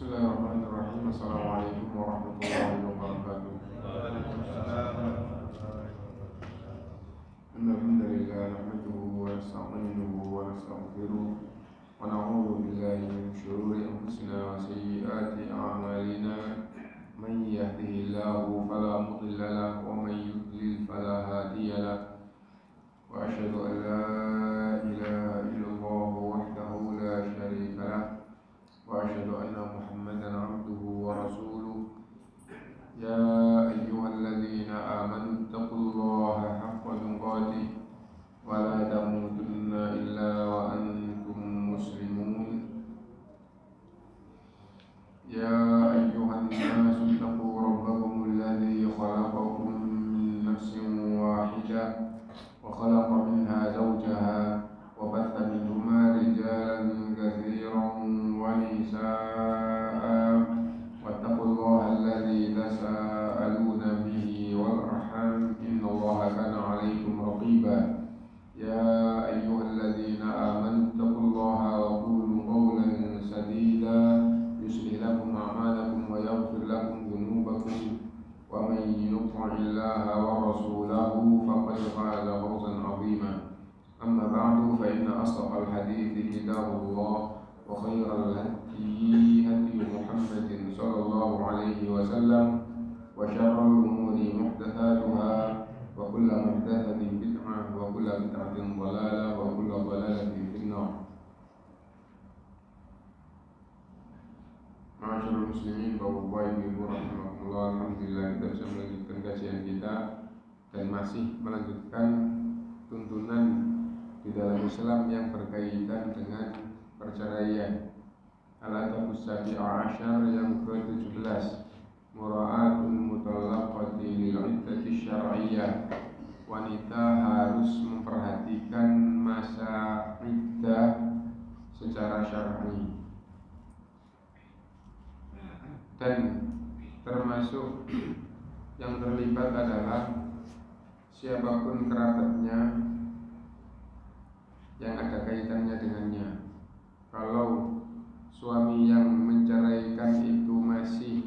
Bismillahirrahmanirrahim. Assalamualaikum warahmatullahi wabarakatuh. Alhamdulillah nahmaduhu wa nasta'inuhu wa nastaghfiruh wa na'udzu billahi min shururi anfusina wa sayyiati a'malina. Man yahdihillahu fala mudilla lahu wa man yudlil fala hadiya lahu. Wa asyhadu an la ilaha illallah wahdahu la syarika lahu wa asyhadu anna Muhammadan abduhu wa rasuluh. Ya ayyuhalladzina amanu taqullaha haqqa tuqatih wa la tamutunna illa wa antum muslimun. Ya ayyuhan nasu taqu rabbakum alladzi khalaqakum min nafsin wahidah wa khalaqa minha zawjaha wa batha minhuma rijalan katsiran wa nisaa'a wattaqullaha alladzi tasaaluna bihi wal arham innallaha kana 'alaikum raqiba. Ya ayyuhalladzina amanu taqullaha wa qulu qawlan sadida yuslih lakum a'malakum wa yaghfir lakum dhunubakum wa man yuti'illaha wa rasulahu faqad faza fawzan 'azima. Amma ba'du, fa inna asdaqal hadithi kitabullah wa khairal hadi hadi Muhammadin sallallahu alaihi wasallam wa syarrul umuri muhdatsatuha wa kullu muhdatsatin bid'ah wa kullu bid'atin dhalalah wa kullu dhalalatin finnar. Ma'asyiral muslimin, Bapak Ibu rahimakumullah, alhamdulillah kita bisa melanjutkan kajian kita dan masih melanjutkan tuntunan di dalam Islam yang berkaitan dengan perceraian. Al-Adabus Sabi'a Asyar yang ke-17, Mura'atul mutallaqati lil-iddati syar'iyyah. Wanita harus memperhatikan masa iddah secara syar'i. Dan termasuk yang terlibat adalah siapapun kerabatnya yang ada kaitannya dengannya. Kalau suami yang menceraikan itu masih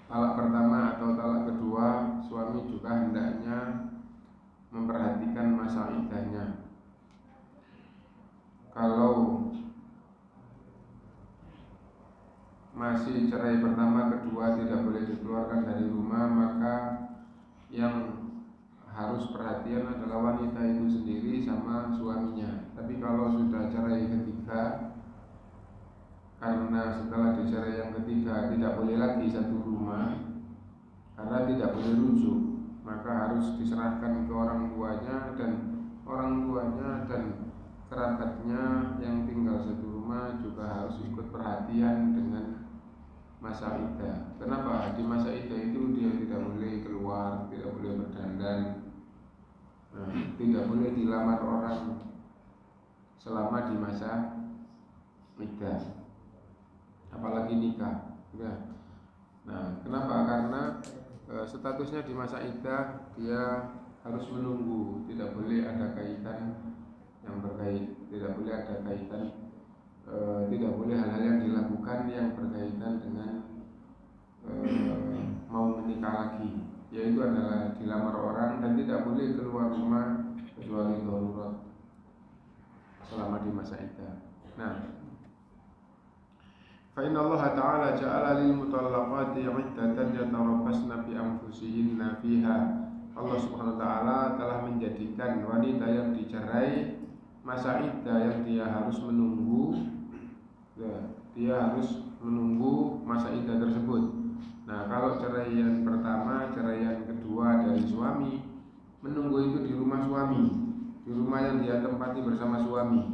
talak pertama atau talak kedua, suami juga hendaknya memperhatikan masa iddahnya. Kalau masih cerai pertama kedua tidak boleh dikeluarkan dari rumah, maka yang harus perhatian adalah wanita itu sendiri sama suaminya. Tapi kalau sudah cerai ketiga, karena setelah dicerai yang ketiga tidak boleh lagi satu rumah karena tidak boleh rujuk, maka harus diserahkan ke orang tuanya dan kerabatnya yang tinggal satu rumah juga harus ikut perhatian dengan masa iddah. Kenapa? Di masa iddah itu dia tidak boleh keluar, tidak boleh berdandan, tidak boleh dilamar orang selama di masa iddah, apalagi nikah. Nah, kenapa? Karena statusnya di masa iddah dia harus menunggu, tidak boleh ada kaitan yang tidak boleh ada kaitan, tidak boleh hal-hal yang dilakukan yang berkaitan dengan mau menikah lagi, yaitu adalah dilamar orang dan tidak boleh keluar rumah kecuali darurat selama di masa iddah. Nah, fa inna Allah ta'ala ja'ala lil mutallaqati 'iddatan yatarabbasna bi anfusihinna fiha. Allah Subhanahu wa taala telah menjadikan wanita yang dicerai masa iddah yang dia harus menunggu, dia harus menunggu masa iddah tersebut. Nah, kalau ceraian pertama, ceraian kedua dari suami, menunggu itu di rumah suami, di rumah yang dia tempati bersama suami,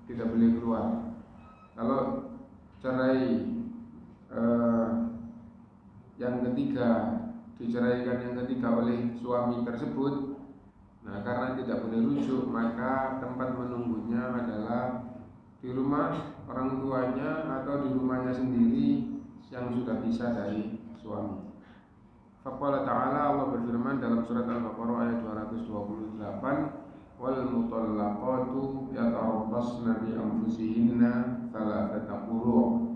tidak boleh keluar. Kalau cerai yang ketiga, diceraikan yang ketiga oleh suami tersebut, nah karena tidak boleh rujuk, maka tempat menunggunya adalah di rumah orang tuanya atau di rumahnya sendiri yang sudah pisah dari suami. Faqala ta'ala, Allah berfirman dalam surat Al-Baqarah ayat 228, wal mutallaqatu yatarabbasna bi anfusihinna thalathata quru'.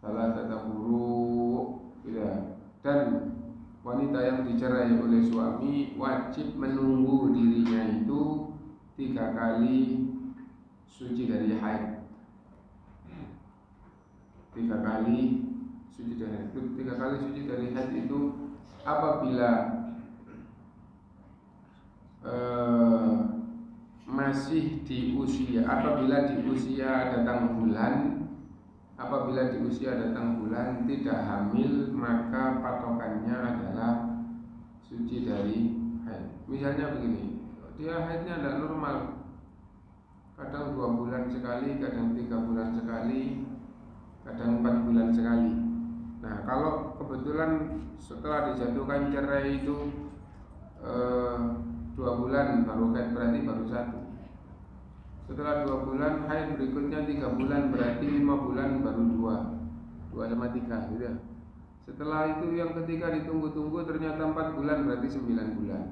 salasata quru, ya. Dan wanita yang dicerai oleh suami wajib menunggu dirinya itu 3 kali suci dari haid. 3 kali suci dari haid. 3 kali suci dari haid itu apabila masih di usia, apabila di usia datang bulan tidak hamil, maka patokannya adalah suci dari haid. Misalnya begini, dia haidnya tidak normal, kadang 2 bulan sekali, kadang 3 bulan sekali, kadang 4 bulan sekali. Nah, kalau kebetulan setelah dijatuhkan cerai itu 2 bulan baru haid, berarti baru 1. Setelah 2 bulan haid berikutnya 3 bulan, berarti 5 bulan baru 2 sama 3 gitu ya. Setelah itu yang ketiga ditunggu-tunggu ternyata 4 bulan, berarti 9 bulan.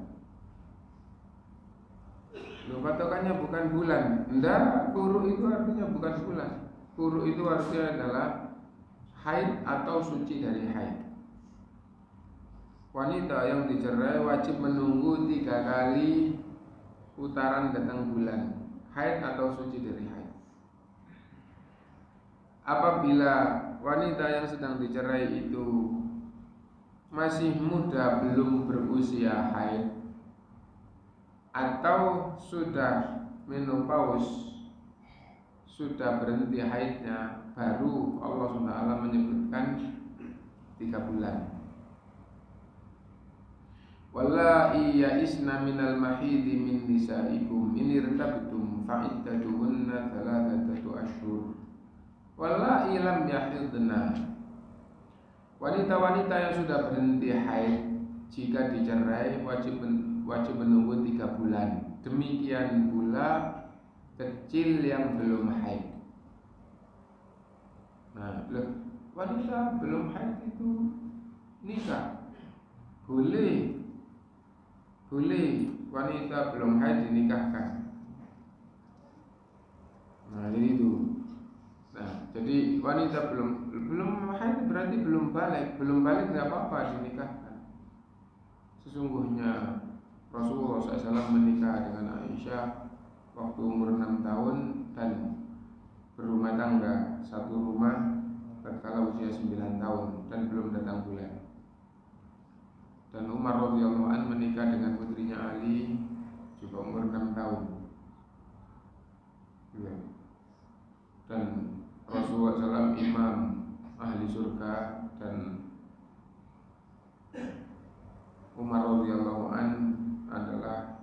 Loh, patokannya bukan bulan. Enggak, quru itu artinya bukan bulan. Quru itu artinya adalah haid atau suci dari haid. Wanita yang dicerai wajib menunggu 3 kali putaran datang bulan, haid atau suci dari haid. Apabila wanita yang sedang dicerai itu masih muda, belum berusia haid, atau sudah menopause, sudah berhenti haidnya, baru Allah SWT menyebutkan 3 bulan. Wallahi ya'isna minal mahidi min nisaikum in irtabtum fa'iddatuhunna 3 ashhur. Wallahi lam yahidna. Wanita-wanita yang sudah berhenti haid jika dicerai wajib menunggu 3 bulan. Demikian pula kecil yang belum haid. Nah, wanita belum haid itu nikah boleh wanita belum haid dinikahkan. Nah, jadi itu. Nah, jadi wanita belum haid berarti belum balik nggak apa-apa dinikahkan. Sesungguhnya Rasulullah SAW menikah dengan Aisyah waktu umur 6 tahun dan berumah tangga satu rumah tatkala usia 9 tahun dan belum datang bulan. Dan Umar radhiyallahu an menikah dengan putrinya Ali juga umur 6 tahun. Ya. Dan Rasulullah SAW imam ahli surga dan Umar radhiyallahu an adalah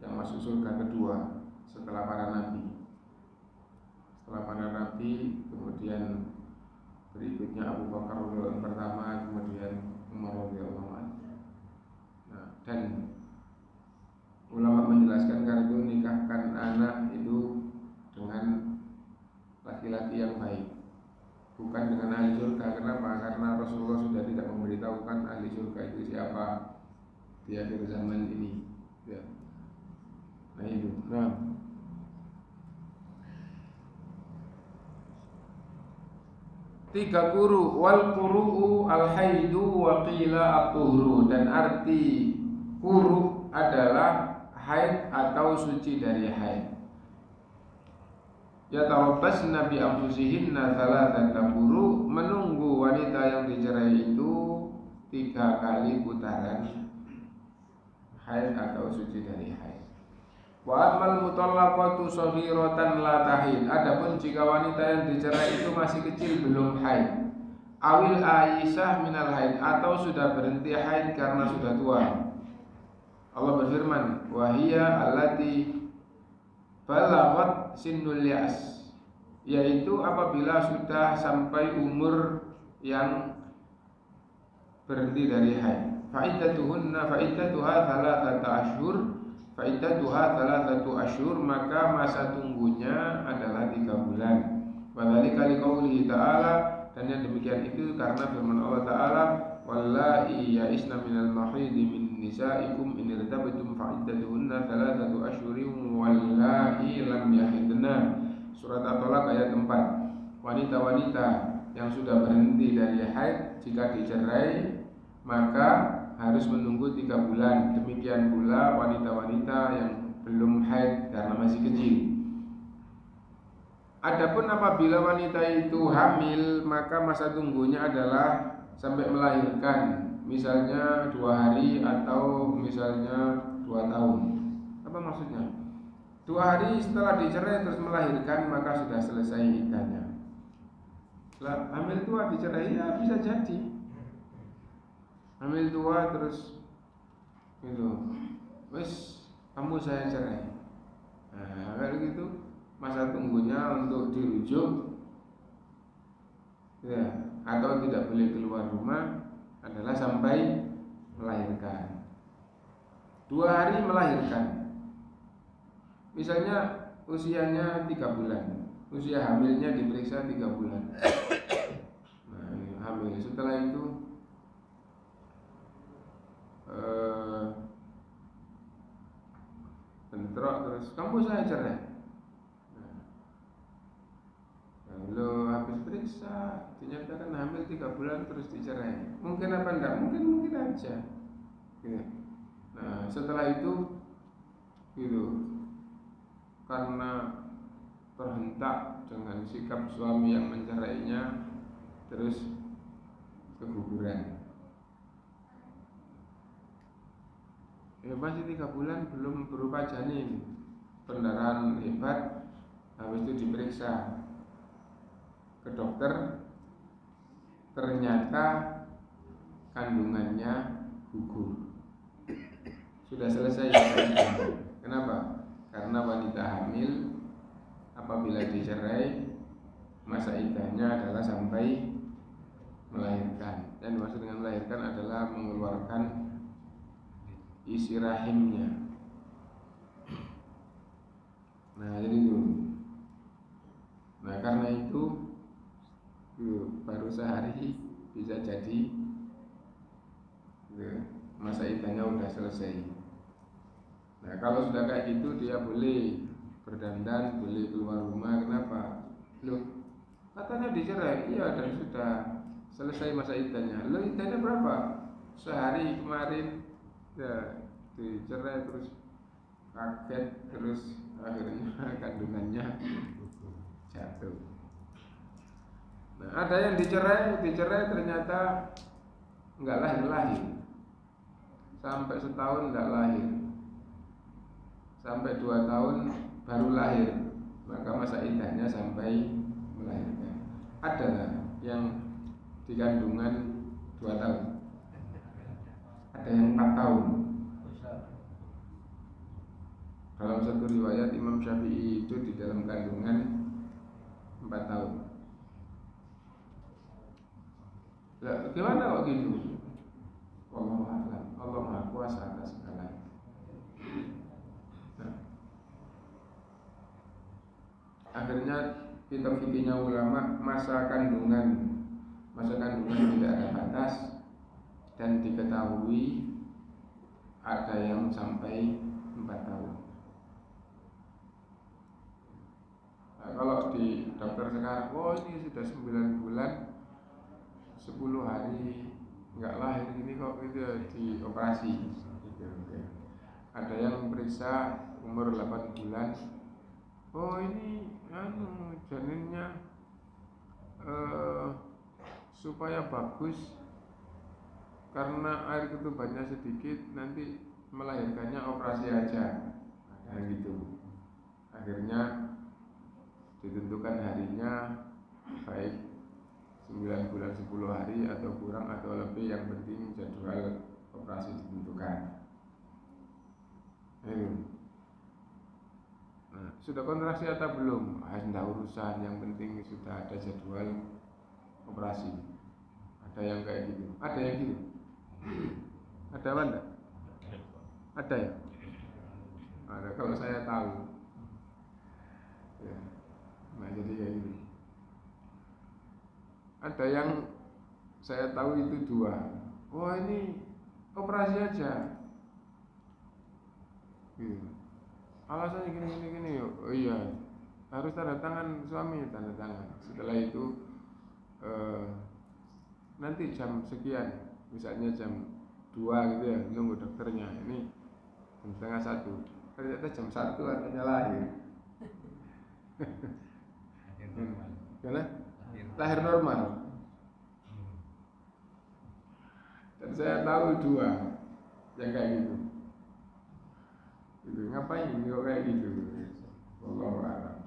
yang masuk surga kedua setelah para nabi. Setelah para nabi, kemudian berikutnya Abu Bakar radhiyallahu pertama, kemudian Umar radhiyallahu an. Nah, dan ulama menjelaskan karena itu nikahkan anak itu dengan laki-laki yang baik, bukan dengan ahli surga. Kenapa? Karena Rasulullah sudah tidak memberitahukan ahli surga itu siapa di akhir zaman ini. Ya. Nah itu. Nah, tiga quru, wal quru al haidu wa qila at-tuhru, dan arti quru adalah haid atau suci dari haid. Yatarabbasna bi anfusihinna 3 quru, menunggu wanita yang dicerai itu 3 kali putaran haid atau suci dari haid. Wa amal mutallaqatu shaghiratan la tahid, adapun jika wanita yang dicerai itu masih kecil belum haid, awil aisyah minal haid, atau sudah berhenti haid karena sudah tua. Allah berfirman, wa hiya allati balaghat sinnul ya'as, yaitu apabila sudah sampai umur yang berhenti dari haid. Fa'iddatuha 3 ashhur, maka masa tunggunya adalah 3 bulan. Wa dzalika liqaulihi ta'ala, dan yang demikian itu karena firman Allah Ta'ala, wallahi ya'isna minal mahidi min nisaikum in irtabtum fa'iddatuhunna 3 ashhurin wallahi lam yahidna. Surat At-Tolak ayat 4. Wanita-wanita yang sudah berhenti dari haid jika dicerai maka harus menunggu 3 bulan. Demikian pula wanita-wanita yang belum haid karena masih kecil. Adapun apabila wanita itu hamil, maka masa tunggunya adalah sampai melahirkan, misalnya 2 hari atau misalnya 2 tahun. Apa maksudnya? 2 hari setelah dicerai terus melahirkan, maka sudah selesai iddahnya. Setelah hamil tua dicerai, ya bisa jadi hamil tua terus gitu, wes kamu saya cerai. Nah kalau gitu masa tunggunya untuk dirujuk ya, atau tidak boleh keluar rumah adalah sampai melahirkan. 2 hari melahirkan, misalnya usianya 3 bulan, usia hamilnya diperiksa 3 bulan. Nah ini hamil, setelah itu bentrok terus kamu saya cerai. Kalau habis periksa dinyatakan hamil 3 bulan terus dicerai, mungkin apa enggak? Mungkin aja gitu. Nah setelah itu gitu, karena terhentak dengan sikap suami yang mencerainya, terus keguguran. Ya masih 3 bulan belum berupa janin, pendarahan hebat, habis itu diperiksa ke dokter, ternyata kandungannya gugur. Sudah selesai. Kenapa? Karena wanita hamil apabila dicerai masa iddahnya adalah sampai melahirkan, dan maksud dengan melahirkan adalah mengeluarkan isi rahimnya. Nah jadi itu. Nah karena itu baru sehari bisa jadi masa iddahnya udah selesai. Nah kalau sudah kayak gitu dia boleh berdandan, boleh keluar rumah. Kenapa? Loh katanya dicerai. Iya, dan sudah selesai masa iddahnya. Loh iddahnya berapa? Sehari kemarin ya dicerai, terus kaget, terus akhirnya kandungannya jatuh. Nah ada yang dicerai ternyata nggak lahir, sampai setahun nggak lahir, sampai 2 tahun baru lahir, maka masa iddahnya sampai melahirkan. Ada nggak yang di kandungan 2 tahun? Ada yang 4 tahun. Dalam satu riwayat Imam Syafi'i itu di dalam kandungan 4 tahun. Lah, gimana kok gitu? Wallahu a'lam. Allah Maha Kuasa atas segala. Nah, akhirnya kitab fikihnya ulama, masa kandungan tidak ada batas, dan diketahui ada yang sampai 4 tahun. Nah, kalau di dokter sekarang, oh ini sudah 9 bulan 10 hari nggak lahir, ini kok gitu dioperasi gitu. Ada yang periksa umur 8 bulan, oh ini janinnya supaya bagus, karena air ketubannya sedikit, nanti melahirkannya operasi aja. Nah gitu. Akhirnya ditentukan harinya, baik 9 bulan 10 hari atau kurang atau lebih, yang penting jadwal operasi ditentukan. Nah, sudah kontraksi atau belum? Tidak urusan, yang penting sudah ada jadwal operasi. Ada yang kayak gitu. Ada yang gitu. Ada apa enggak? Ada ya? Ada, kalau saya tahu. Ya. Nah jadi kayak gitu. Ada yang saya tahu itu 2. Wah ini operasi aja. Gitu. Alasannya gini. Oh iya, harus tanda tangan suami, tanda tangan. Setelah itu nanti jam sekian, misalnya jam 2 gitu ya, nunggu dokternya. Ini jam 12:30, ternyata jam 1 katanya lahir. Karena lahir normal. Dan saya tahu 2 yang kayak gitu. Gitu, ngapain kok kayak gitu? Wallahu a'lam.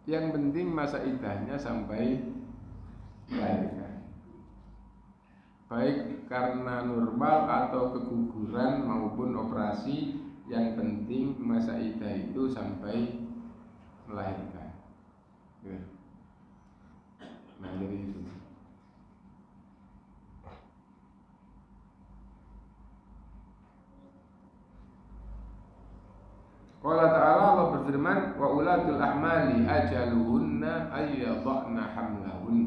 Yang penting masa iddahnya sampai melahirkan, baik karena normal atau keguguran maupun operasi. Yang penting masa iddah itu sampai melahirkan. Nah, jadi itu. Qala ta'ala, Allah berfirman, wa ulatul ahmali ajaluhunna ayyadhna hamlahun.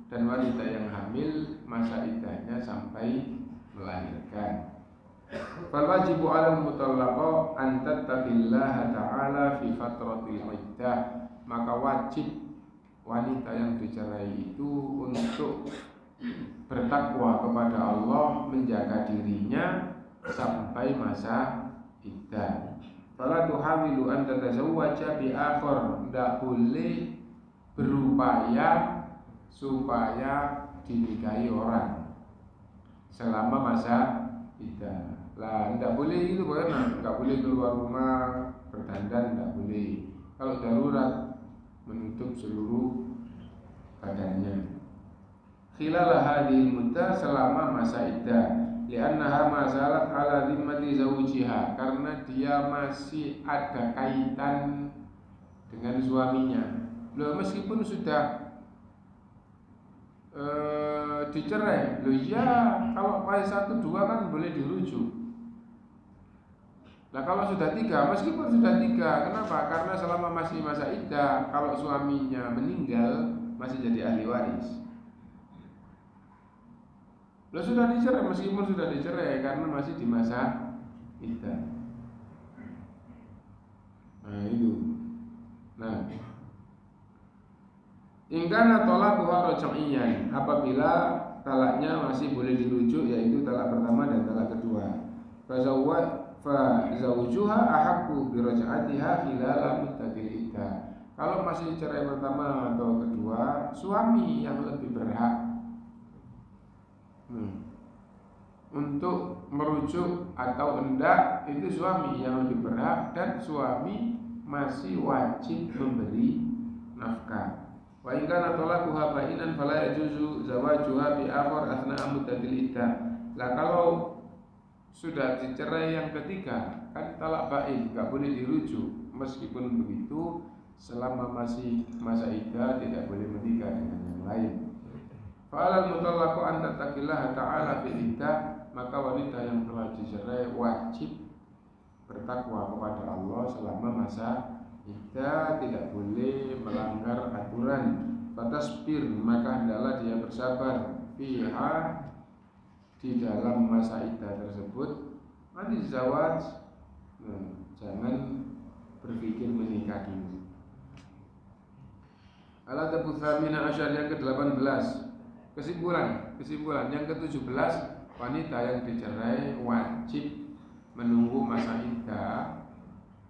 Dan wanita yang hamil masa iddahnya sampai melahirkan. Fal wajibu 'alal mutallaqa an tattaqillaha ta'ala fi fatratil iddah. Maka wajib wanita yang dicerai itu untuk bertakwa kepada Allah, menjaga dirinya sampai masa iddah. Fala tuhamilu an tatazawwaja bi akhar, ndak boleh berupaya supaya dinikahi orang selama masa iddah. Lah ndak boleh itu bagaimana? Ndak boleh keluar rumah berdandan, ndak boleh. Kalau darurat menutup seluruh badannya. Khilal hadhil muddah, selama masa iddah. Li'annaha mazalat ala dhimmati zawjiha, karena dia masih ada kaitan dengan suaminya. Loh, meskipun sudah dicerai, loh ya, kalau masih 1, 2 kan boleh dirujuk. Nah kalau sudah 3, meskipun sudah 3, kenapa? Karena selama masih masa iddah, kalau suaminya meninggal masih jadi ahli waris. Lo sudah dicerai, meskipun sudah dicerai karena masih di masa iddah. Nah itu. Nah, ingkana talaquha raj'iyan, apabila talaknya masih boleh dirujuk, yaitu talak pertama dan talak kedua. Fa zawjuha ahaqqu bi raj'atiha khilala muddati iddah. Kalau masih cerai pertama atau kedua, suami yang lebih berhak untuk merujuk atau enggak, itu suami yang lebih berhak, dan suami masih wajib memberi nafkah. Wa in kana talaquha ba'inan fala yajuzu zawajuha bi akhar athna'a muddatil iddah. Lah kalau sudah dicerai yang ketiga, kan talak ba'in, enggak boleh dirujuk. Meskipun begitu, selama masih masa iddah tidak boleh menikah dengan yang lain. Fa'alal mutallaqu an tattaqillaha ta'ala fil iddah, maka wanita yang telah dicerai wajib bertakwa kepada Allah selama masa iddah, tidak boleh melanggar aturan. Fatasbir, maka hendaklah dia bersabar fiha, di dalam masa iddah tersebut. Anis zawaj, jangan berpikir menikah dulu. Al-adabul tsamina asyar, yang ke-18. Kesimpulan yang ke-17, wanita yang dicerai wajib menunggu masa iddah.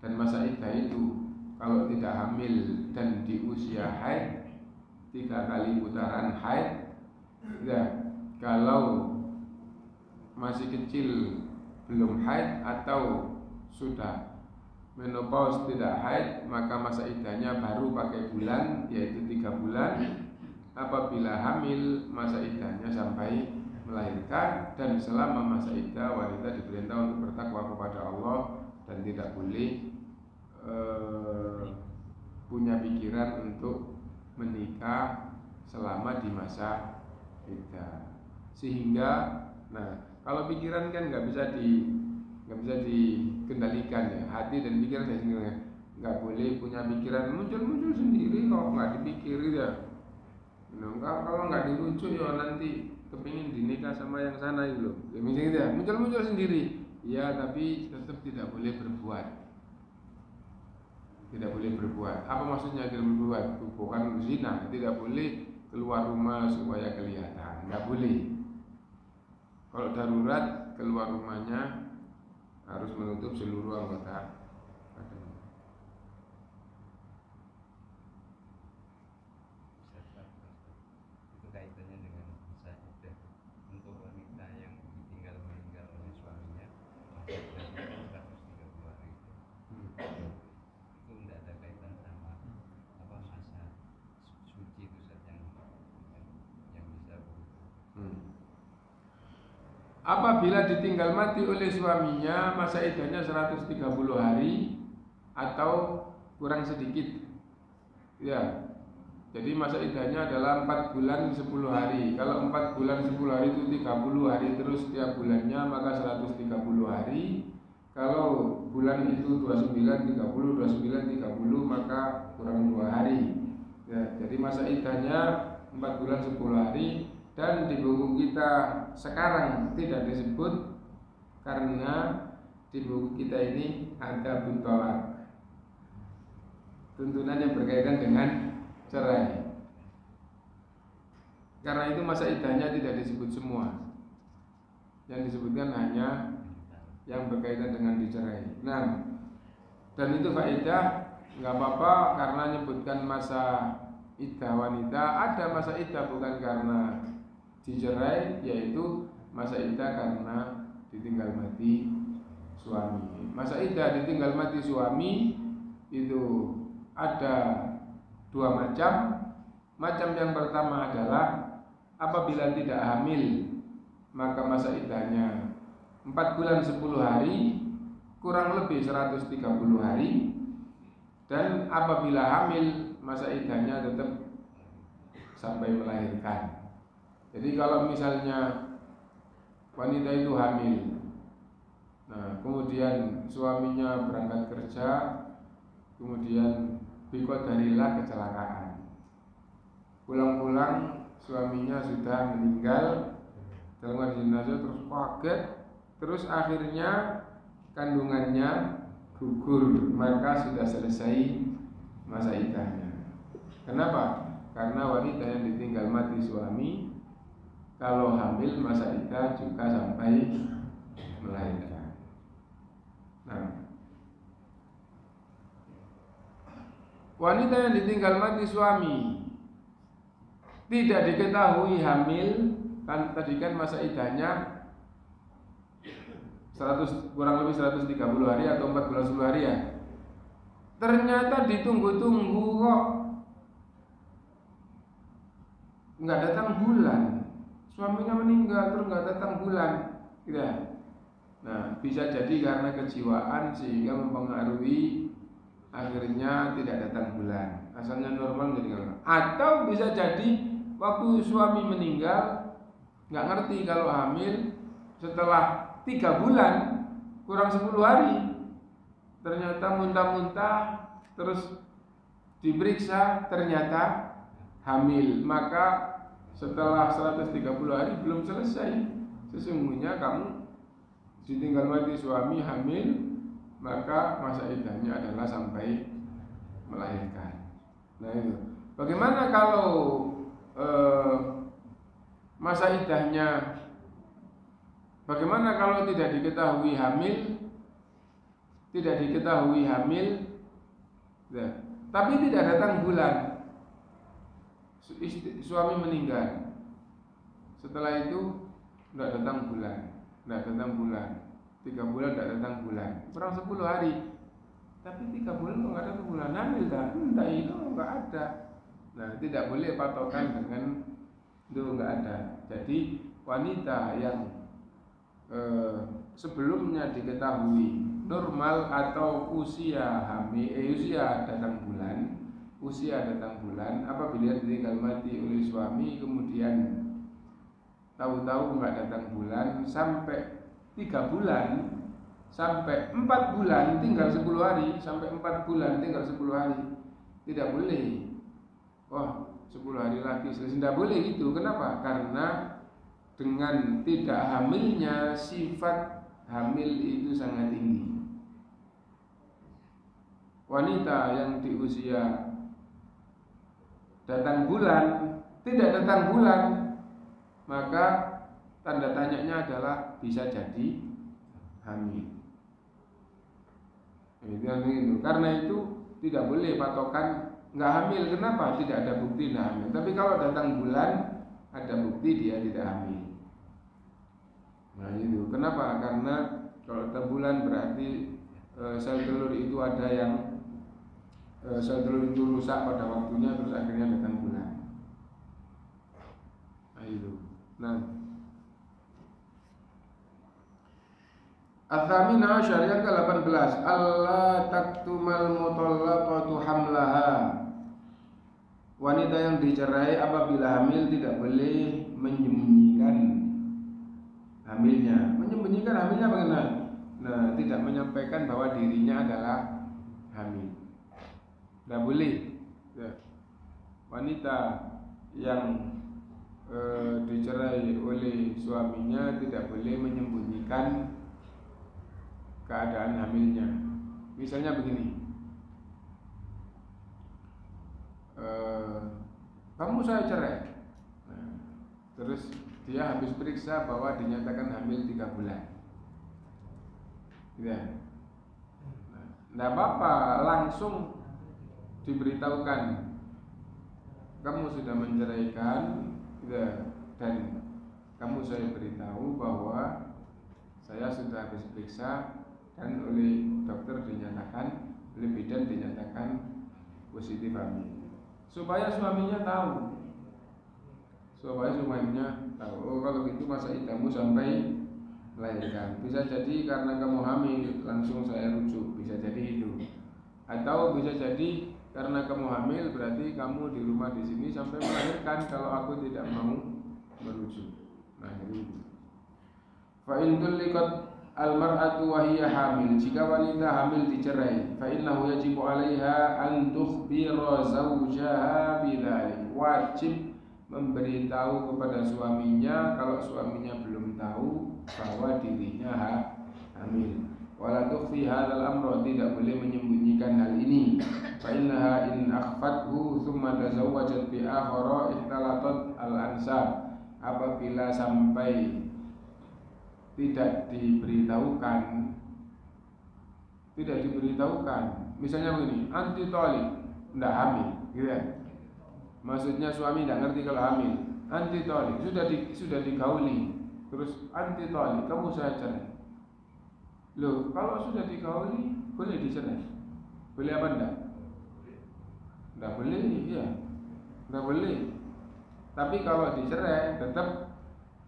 Dan masa iddah itu kalau tidak hamil dan di usia haid 3 kali putaran haid. Ya, kalau masih kecil belum haid atau sudah menopause tidak haid, maka masa iddahnya baru pakai bulan, yaitu 3 bulan. Apabila hamil, masa iddahnya sampai melahirkan. Dan selama masa iddah, wanita diperintah untuk bertakwa kepada Allah dan tidak boleh punya pikiran untuk menikah selama di masa iddah. Sehingga, nah, kalau pikiran kan nggak bisa dikendalikan ya, hati dan pikiran ya sendiri. Nggak boleh punya pikiran muncul sendiri kok nggak dipikir ya. Nah, kalau nggak dirujuk ya nanti kepingin dinikah sama yang sana itu loh. Ya misalnya muncul sendiri. Ya tapi tetap tidak boleh berbuat. tidak boleh berbuat. Apa maksudnya tidak berbuat? Bukan zina, tidak boleh keluar rumah supaya kelihatan, nggak boleh. Kalau darurat keluar rumahnya harus menutup seluruh anggota badan. Itu kaitannya dengan masa iddah untuk wanita yang ditinggal meninggal oleh suaminya, masa iddahnya 130 hari. Itu tidak ada kaitan sama apa masa suci itu saja yang bisa berubah. Apabila ditinggal mati oleh suaminya, masa iddahnya 130 hari atau kurang sedikit. Ya. Jadi masa iddahnya adalah 4 bulan 10 hari. Kalau 4 bulan 10 hari itu 30 hari terus setiap bulannya, maka 130 hari. Kalau bulan itu 29, 30, 29, 30, maka kurang 2 hari. Ya, jadi masa iddahnya 4 bulan 10 hari. Dan di buku kita sekarang tidak disebut karena di buku kita ini ada buntolak, tuntunan yang berkaitan dengan cerai. Karena itu masa iddahnya tidak disebut semua, yang disebutkan hanya yang berkaitan dengan dicerai. Nah, dan itu faedah, nggak apa-apa karena menyebutkan masa iddah wanita. Ada masa iddah bukan karena dicerai, yaitu masa iddah karena ditinggal mati suami. Masa iddah ditinggal mati suami itu ada 2 macam. Macam yang pertama adalah apabila tidak hamil, maka masa iddahnya 4 bulan 10 hari, kurang lebih 130 hari. Dan apabila hamil, masa iddahnya tetap sampai melahirkan. Jadi kalau misalnya wanita itu hamil, nah kemudian suaminya berangkat kerja, kemudian biqadarillah kecelakaan, pulang-pulang suaminya sudah meninggal dalam kondisi jenazah, terus kaget, terus akhirnya kandungannya gugur, maka sudah selesai masa iddahnya. Kenapa? Karena wanita yang ditinggal mati suami kalau hamil masa iddah juga sampai melahirkan. Nah, wanita yang ditinggal mati suami tidak diketahui hamil, kan tadi kan masa iddahnya 100, kurang lebih 130 hari atau 4 bulan 10 hari ya. Ternyata ditunggu-tunggu kok nggak datang bulan. Suaminya meninggal terus nggak datang bulan, gitu ya. Nah, bisa jadi karena kejiwaan sehingga mempengaruhi akhirnya tidak datang bulan. Asalnya normal meninggal. Atau bisa jadi waktu suami meninggal nggak ngerti kalau hamil, setelah 3 bulan kurang 10 hari ternyata muntah-muntah, terus diperiksa ternyata hamil. Maka setelah 130 hari belum selesai, sesungguhnya kamu ditinggal mati suami hamil, maka masa iddahnya adalah sampai melahirkan. Nah itu. Bagaimana kalau masa iddahnya, bagaimana kalau tidak diketahui hamil, ya, tapi tidak datang bulan, suami meninggal, setelah itu tidak datang bulan, 3 bulan tidak datang bulan, kurang 10 hari, tapi 3 bulan kok nggak datang bulan, hamil dah, entah itu nggak ada. Nah, tidak boleh patokan dengan itu nggak ada. Jadi wanita yang sebelumnya diketahui normal atau usia hamil, usia datang bulan, apabila ditinggal mati oleh suami kemudian tahu-tahu nggak datang bulan sampai 3 bulan, sampai 4 bulan tinggal 10 hari, sampai 4 bulan tinggal 10 hari, tidak boleh. Wah, 10 hari lagi selesai, tidak boleh gitu. Kenapa? Karena dengan tidak hamilnya, sifat hamil itu sangat tinggi. wanita yang di usia datang bulan tidak datang bulan, maka tanda tanyanya adalah bisa jadi hamil. Itu. Karena itu tidak boleh patokan nggak hamil. Kenapa? Tidak ada bukti nggak hamil. Tapi kalau datang bulan ada bukti dia tidak hamil. Nah itu. Kenapa? Karena kalau datang bulan berarti sel telur itu ada yang sel telur itu rusak pada waktunya, terus akhirnya datang bulan. Nah itu. Nah, Al-Thamin Asyar yang ke-18, Allah taktumal mutallaqatu hamlaha. Wanita yang dicerai apabila hamil tidak boleh menyembunyikan hamilnya. Menyembunyikan hamilnya bagaimana? Nah, tidak menyampaikan bahwa dirinya adalah hamil. Tidak boleh. Wanita yang dicerai oleh suaminya tidak boleh menyembunyikan keadaan hamilnya. Misalnya begini, kamu saya cerai, nah, terus dia habis periksa bahwa dinyatakan hamil 3 bulan, ya, nah, tidak apa-apa, langsung diberitahukan kamu sudah menceraikan, ya, dan kamu saya beritahu bahwa saya sudah habis periksa dan oleh dokter dinyatakan, oleh bidan dinyatakan positif hamil, supaya suaminya tahu, oh kalau gitu masa idahmu sampai melahirkan. Bisa jadi karena kamu hamil langsung saya rujuk, bisa jadi itu, atau bisa jadi karena kamu hamil berarti kamu di rumah di sini sampai melahirkan kalau aku tidak mau merujuk. Nah itu. Fa in tulliqat al-mar'atu wa hiya hamil, jika wanita hamil dicerai, fa innahu yajibu 'alaiha an tukhbira zawjaha bidzalik. Wajib memberitahu kepada suaminya kalau suaminya belum tahu bahwa dirinya hamil. Wala tukhfi hadzal amra, tidak boleh menyembunyikan hal ini. Fa innaha in akhfathu thumma tazawwajat bi akhara ihtalatat al-ansab. Apabila sampai tidak diberitahukan, misalnya begini, anti tolik, tidak hamil, gitu ya. Maksudnya suami tidak ngerti kalau hamil, anti tolik, sudah digauli, terus anti tolik, kamu saya cerai. Loh, kalau sudah digauli boleh dicerai, boleh apa enggak? Tidak boleh, ya, tidak boleh. Tapi kalau dicerai tetap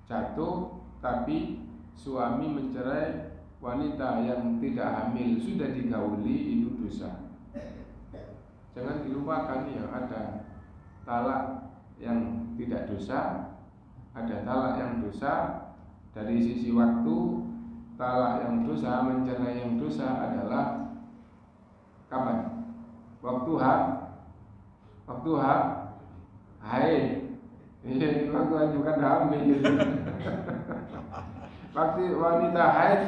jatuh, tapi suami mencerai wanita yang tidak hamil sudah digauli itu dosa. Jangan dilupakan ya, ada talak yang tidak dosa, ada talak yang dosa dari sisi waktu. Talak yang dosa, mencerai yang dosa adalah kapan? Waktu haid. Ini waktu bukan hamil. Waktu wanita haid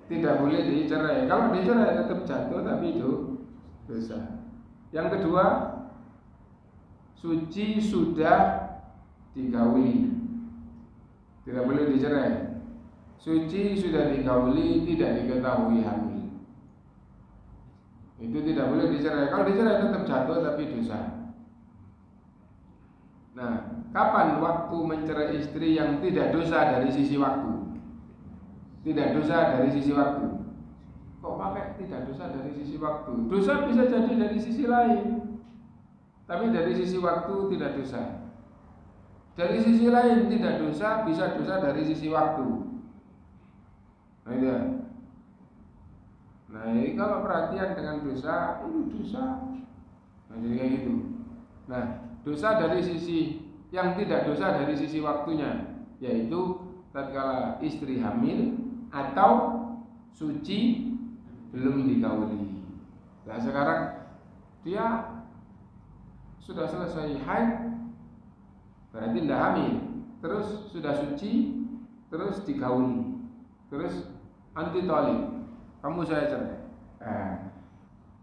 tidak boleh dicerai. Kalau dicerai tetap jatuh, tapi itu dosa. Yang kedua, suci sudah digauli, tidak boleh dicerai. Suci sudah digauli, tidak diketahui hamil, itu tidak boleh dicerai. Kalau dicerai tetap jatuh, tapi dosa. Nah, kapan waktu mencerai istri yang tidak dosa dari sisi waktu? Tidak dosa dari sisi waktu. Kok pakai tidak dosa dari sisi waktu? Dosa bisa jadi dari sisi lain, tapi dari sisi waktu tidak dosa. Dari sisi lain tidak dosa, bisa dosa dari sisi waktu. Nah itu. Nah ini kalau perhatian dengan dosa, itu dosa. Nah jadi kayak gitu. Nah, dosa dari sisi yang tidak dosa dari sisi waktunya, yaitu tatkala istri hamil atau suci belum digauli. Nah sekarang dia sudah selesai haid, berarti tidak hamil, terus sudah suci, terus digauli, terus anti tolik, kamu saya cerai.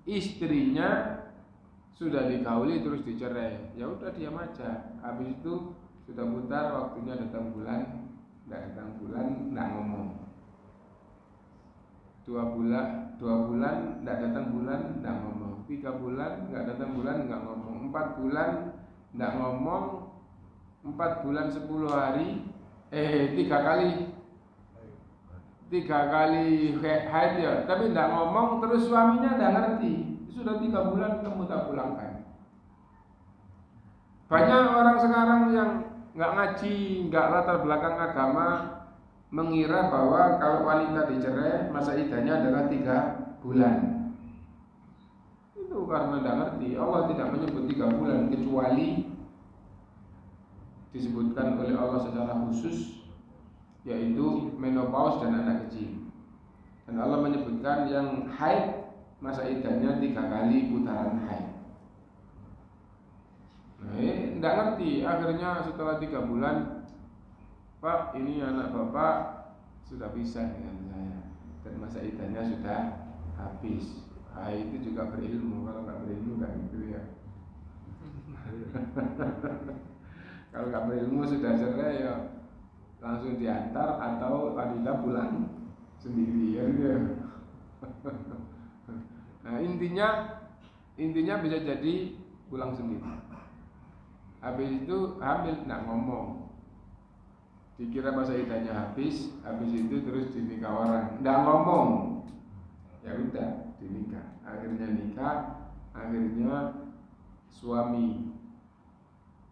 istrinya sudah digauli terus dicerai, ya udah diam aja. Habis itu sudah putar, waktunya datang bulan, nggak ngomong. 2 bulan nggak datang bulan, nggak ngomong. 3 bulan nggak datang bulan, nggak ngomong. 4 bulan nggak ngomong. 4 bulan 10 hari, 3 kali haid ya, tapi nggak ngomong. Terus suaminya nggak ngerti, sudah 3 bulan kamu tak pulangkan. Banyak orang sekarang yang nggak ngaji, nggak latar belakang agama, mengira bahwa kalau wanita dicerai masa iddahnya adalah 3 bulan. Itu karena tidak ngerti. Allah tidak menyebut 3 bulan kecuali disebutkan oleh Allah secara khusus, yaitu menopause dan anak kecil. Dan Allah menyebutkan yang haid masa iddahnya 3 kali putaran haid. Nah, tidak ngerti. Akhirnya setelah 3 bulan, Pak, ini anak bapak sudah pisah dengan saya dan masa iddahnya sudah habis. Itu juga berilmu. Kalau nggak berilmu nggak gitu ya. Kalau nggak berilmu sudah cerai ya langsung diantar atau wanita pulang sendiri ya. Nah, intinya bisa jadi pulang sendiri. Habis itu hamil nggak ngomong. Dikira masa iddahnya habis itu terus dinikah orang, nggak ngomong, ya udah dinikah. Akhirnya nikah, akhirnya suami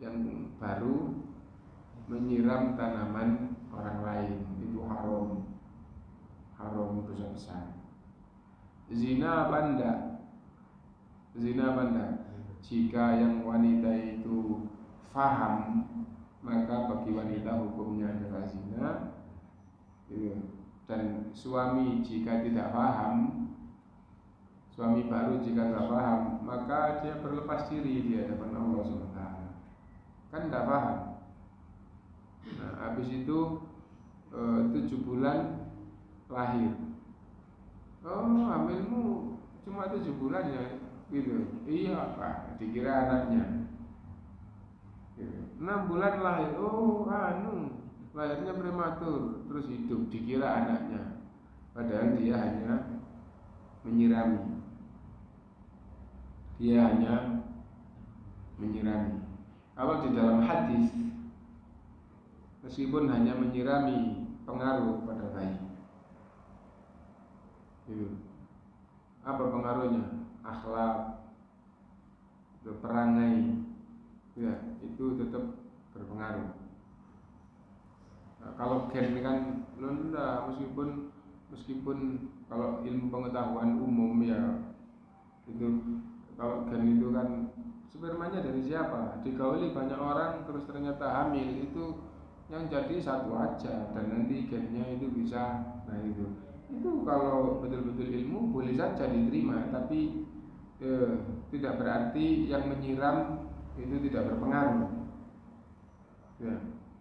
yang baru menyiram tanaman orang lain, itu haram dosa besar. Zina apa enggak? Jika yang wanita itu faham, maka bagi wanita hukumnya adalah zina. Dan suami jika tidak paham, suami baru jika tidak paham, maka dia berlepas diri di hadapan Allah SWT. Kan tidak paham. Nah, habis itu 7 bulan lahir. Oh, hamilmu cuma 7 bulan ya, gitu. Iya Pak, dikira anaknya. 6 bulan lahir, lahirnya prematur, terus hidup, dikira anaknya, padahal dia hanya menyirami. Kalau di dalam hadis, meskipun hanya menyirami, pengaruh pada bayi. Apa pengaruhnya? Akhlak, perangai, ya, itu tetap berpengaruh. Nah, kalau gen kan enggak, meskipun kalau ilmu pengetahuan umum ya itu, kalau gen itu kan spermanya dari siapa? Digauli banyak orang terus ternyata hamil, itu yang jadi satu aja dan nanti gennya itu bisa. Nah itu kalau betul-betul ilmu boleh saja diterima, tapi tidak berarti yang menyiram itu tidak berpengaruh. Ya,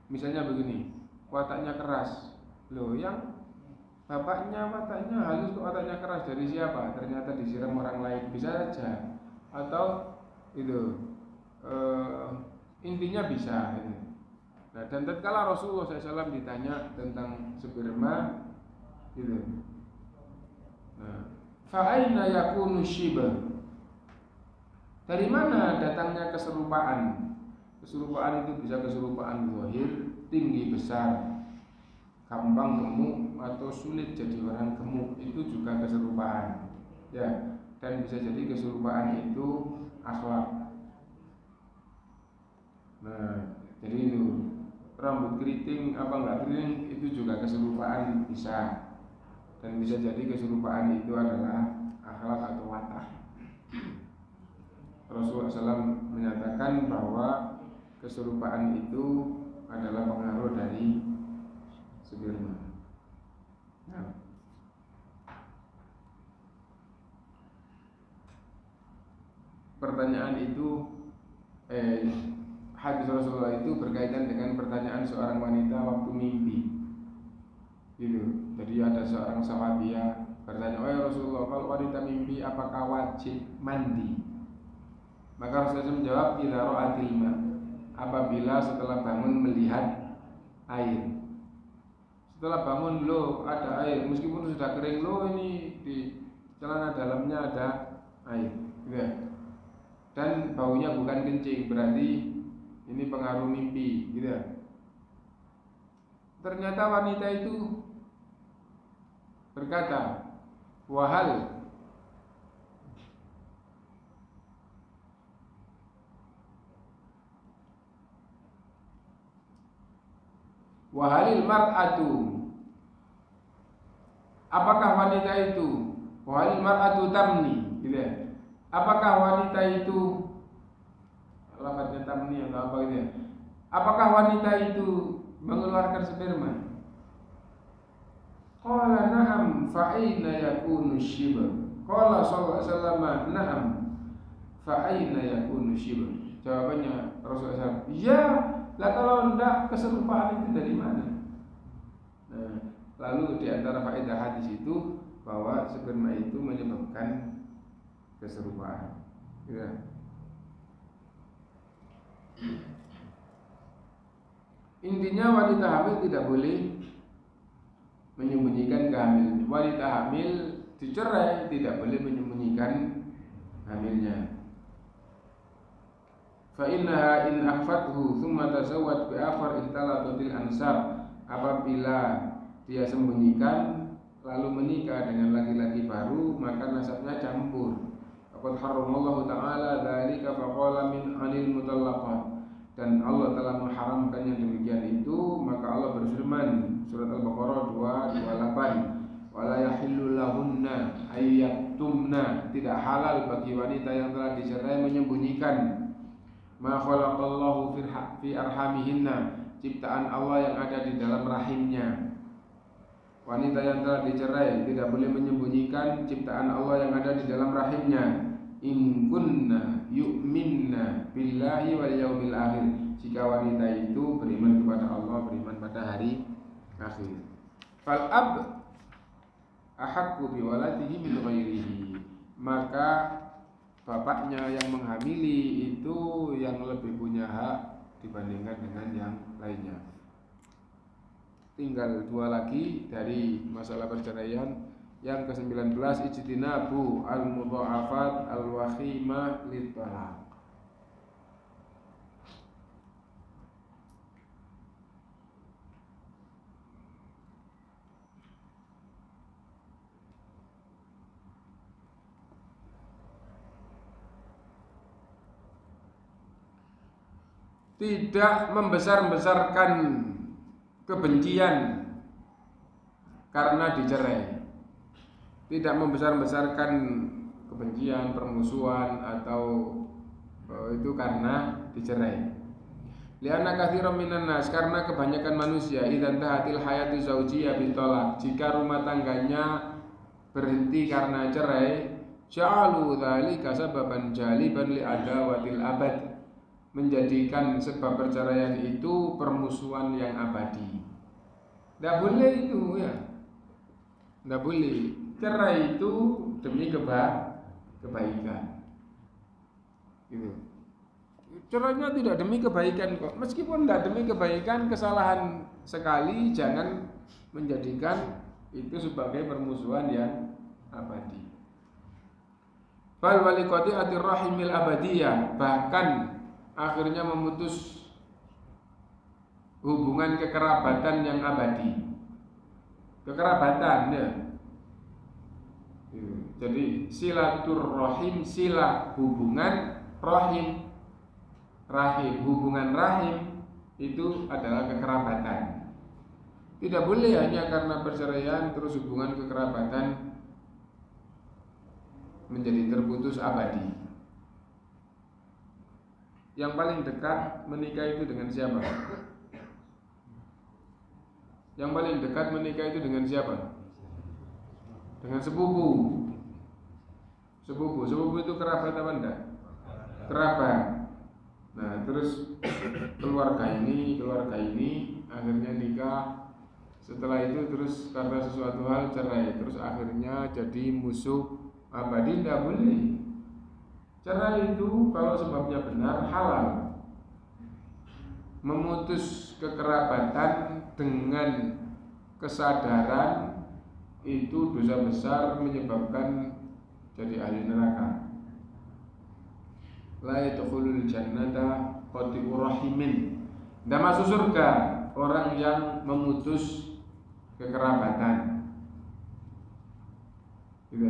misalnya begini, wataknya keras, loh yang bapaknya wataknya halus kok wataknya keras, dari siapa? Ternyata disiram orang lain, bisa saja. Atau itu intinya bisa. Nah, dan tatkala Rasulullah SAW ditanya tentang sperma, gitu. Nah, fa'aina yakunu shibah? Dari mana datangnya keserupaan? Keserupaan itu bisa keserupaan zahir, tinggi besar, gampang gemuk atau sulit jadi orang gemuk, itu juga keserupaan. Ya, dan bisa jadi keserupaan itu akhlak. Nah, jadi itu rambut keriting apa enggak keriting itu juga keserupaan bisa. Dan bisa jadi keserupaan itu adalah akhlak atau watak. Rasulullah SAW menyatakan bahwa keserupaan itu adalah pengaruh dari sperma. Nah, pertanyaan itu hadis Rasulullah itu berkaitan dengan pertanyaan seorang wanita waktu mimpi. Gitu. Jadi ada seorang sahabiah bertanya, "Oh ya Rasulullah, kalau wanita mimpi apakah wajib mandi?" Maka Rasulullah menjawab, "Idza ra'atil ma." Apabila setelah bangun melihat air. Setelah bangun, loh ada air, meskipun sudah kering, loh ini di celana dalamnya ada air, gitu ya. Dan baunya bukan kencing, berarti ini pengaruh mimpi, gitu ya. Ternyata wanita itu berkata, "Wahal wahalil mar'atu." Apakah wanita itu? Wahalil mar'atu tamni, gitu ya. Apakah wanita itu, lafadznya tamni atau apa gitu ya. Apakah wanita itu mengeluarkan sperma? Qala na'am fa aina yakunu shibr. Qala sallallahu alaihi wasallam, na'am fa aina yakunu shibr. Jawabannya Rasulullah SAW, ya, lah kalau enggak keserupaan itu dari mana? Nah, lalu di antara faedah hadis itu bahwa sperma itu menyebabkan keserupaan. Ya. Intinya wanita hamil tidak boleh menyembunyikan kehamilan. Wanita hamil dicerai tidak boleh menyembunyikan hamilnya. Fa innaha in akhfathu thumma tazawwaj bi akhar ihtalatatil ansab. Apabila dia sembunyikan lalu menikah dengan laki-laki baru, maka nasabnya campur. Faqad haramallahu ta'ala dzalika faqala min 'anil mutallaqat. Dan Allah telah mengharamkan yang demikian itu, maka Allah berfirman surat Al-Baqarah 228, wala yahillu lahunna ayyaktumna, tidak halal bagi wanita yang telah dicerai menyembunyikan ma khalaqallahu fi arhamihinna, ciptaan Allah yang ada di dalam rahimnya. Wanita yang telah dicerai tidak boleh menyembunyikan ciptaan Allah yang ada di dalam rahimnya. In kunna yu'minna billahi wal yaumil akhir, jika wanita itu beriman kepada Allah, beriman pada hari akhir. Fal ab ahaqqu bi waladihi min ghairihi, maka bapaknya yang menghamili itu yang lebih punya hak dibandingkan dengan yang lainnya. Tinggal dua lagi dari masalah perceraian. Yang ke-19, ijtinabu al-mudha'afat al-wakhimah lit-talaq. Tidak membesar-besarkan kebencian karena dicerai. Tidak membesar-besarkan kebencian, permusuhan atau itu karena dicerai. Lianna katsiran minan nas, karena kebanyakan manusia idzan tahatil hayatu zaujiyah bitolak, jika rumah tangganya berhenti karena cerai, ja'alu dzalika sababan jaliban li adawatil abad, menjadikan sebab perceraian itu permusuhan yang abadi. Tidak boleh itu ya. Tidak boleh. Cerai itu demi kebaikan. Gitu. Cerainya tidak demi kebaikan kok. Meskipun tidak demi kebaikan, kesalahan sekali, jangan menjadikan itu sebagai permusuhan yang abadi. Bal waliqati'atir rahimil abadiyah, bahkan akhirnya memutus hubungan kekerabatan yang abadi. Kekerabatan ya. Jadi silaturrahim, silah hubungan, rahim hubungan rahim itu adalah kekerabatan. Tidak boleh hanya karena perceraian terus hubungan kekerabatan menjadi terputus abadi. Yang paling dekat menikah itu dengan siapa? Yang paling dekat menikah itu dengan siapa? Dengan sepupu. Sepupu itu kerabat apa enggak? Kerabat. Nah, terus keluarga ini akhirnya nikah Setelah itu terus karena sesuatu hal cerai, terus akhirnya jadi musuh abadi, tidak boleh. Cerai itu kalau sebabnya benar halal. Memutus kekerabatan dengan kesadaran itu dosa besar, menyebabkan jadi ahli neraka. La yadkhulul jannata qati'ur rahimin. Tidak masuk surga orang yang memutus kekerabatan. Gitu.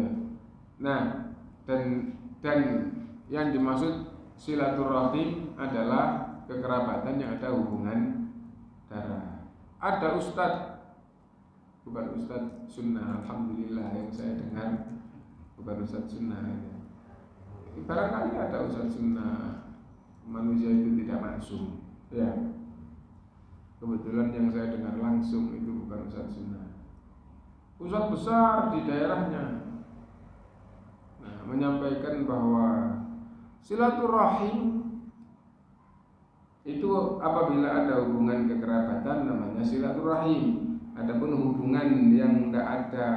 Nah, dan yang dimaksud silaturahim adalah kekerabatan yang ada hubungan darah. Ada ustadz, bukan ustadz sunnah, alhamdulillah yang saya dengar bukan ustadz sunnah. Barangkali ada ustadz sunnah, manusia itu tidak maksum, ya. Kebetulan yang saya dengar langsung itu bukan ustadz sunnah, ustadz besar di daerahnya. Nah, menyampaikan bahwa silaturahim itu apabila ada hubungan kekerabatan namanya silaturahim. Adapun hubungan yang tidak ada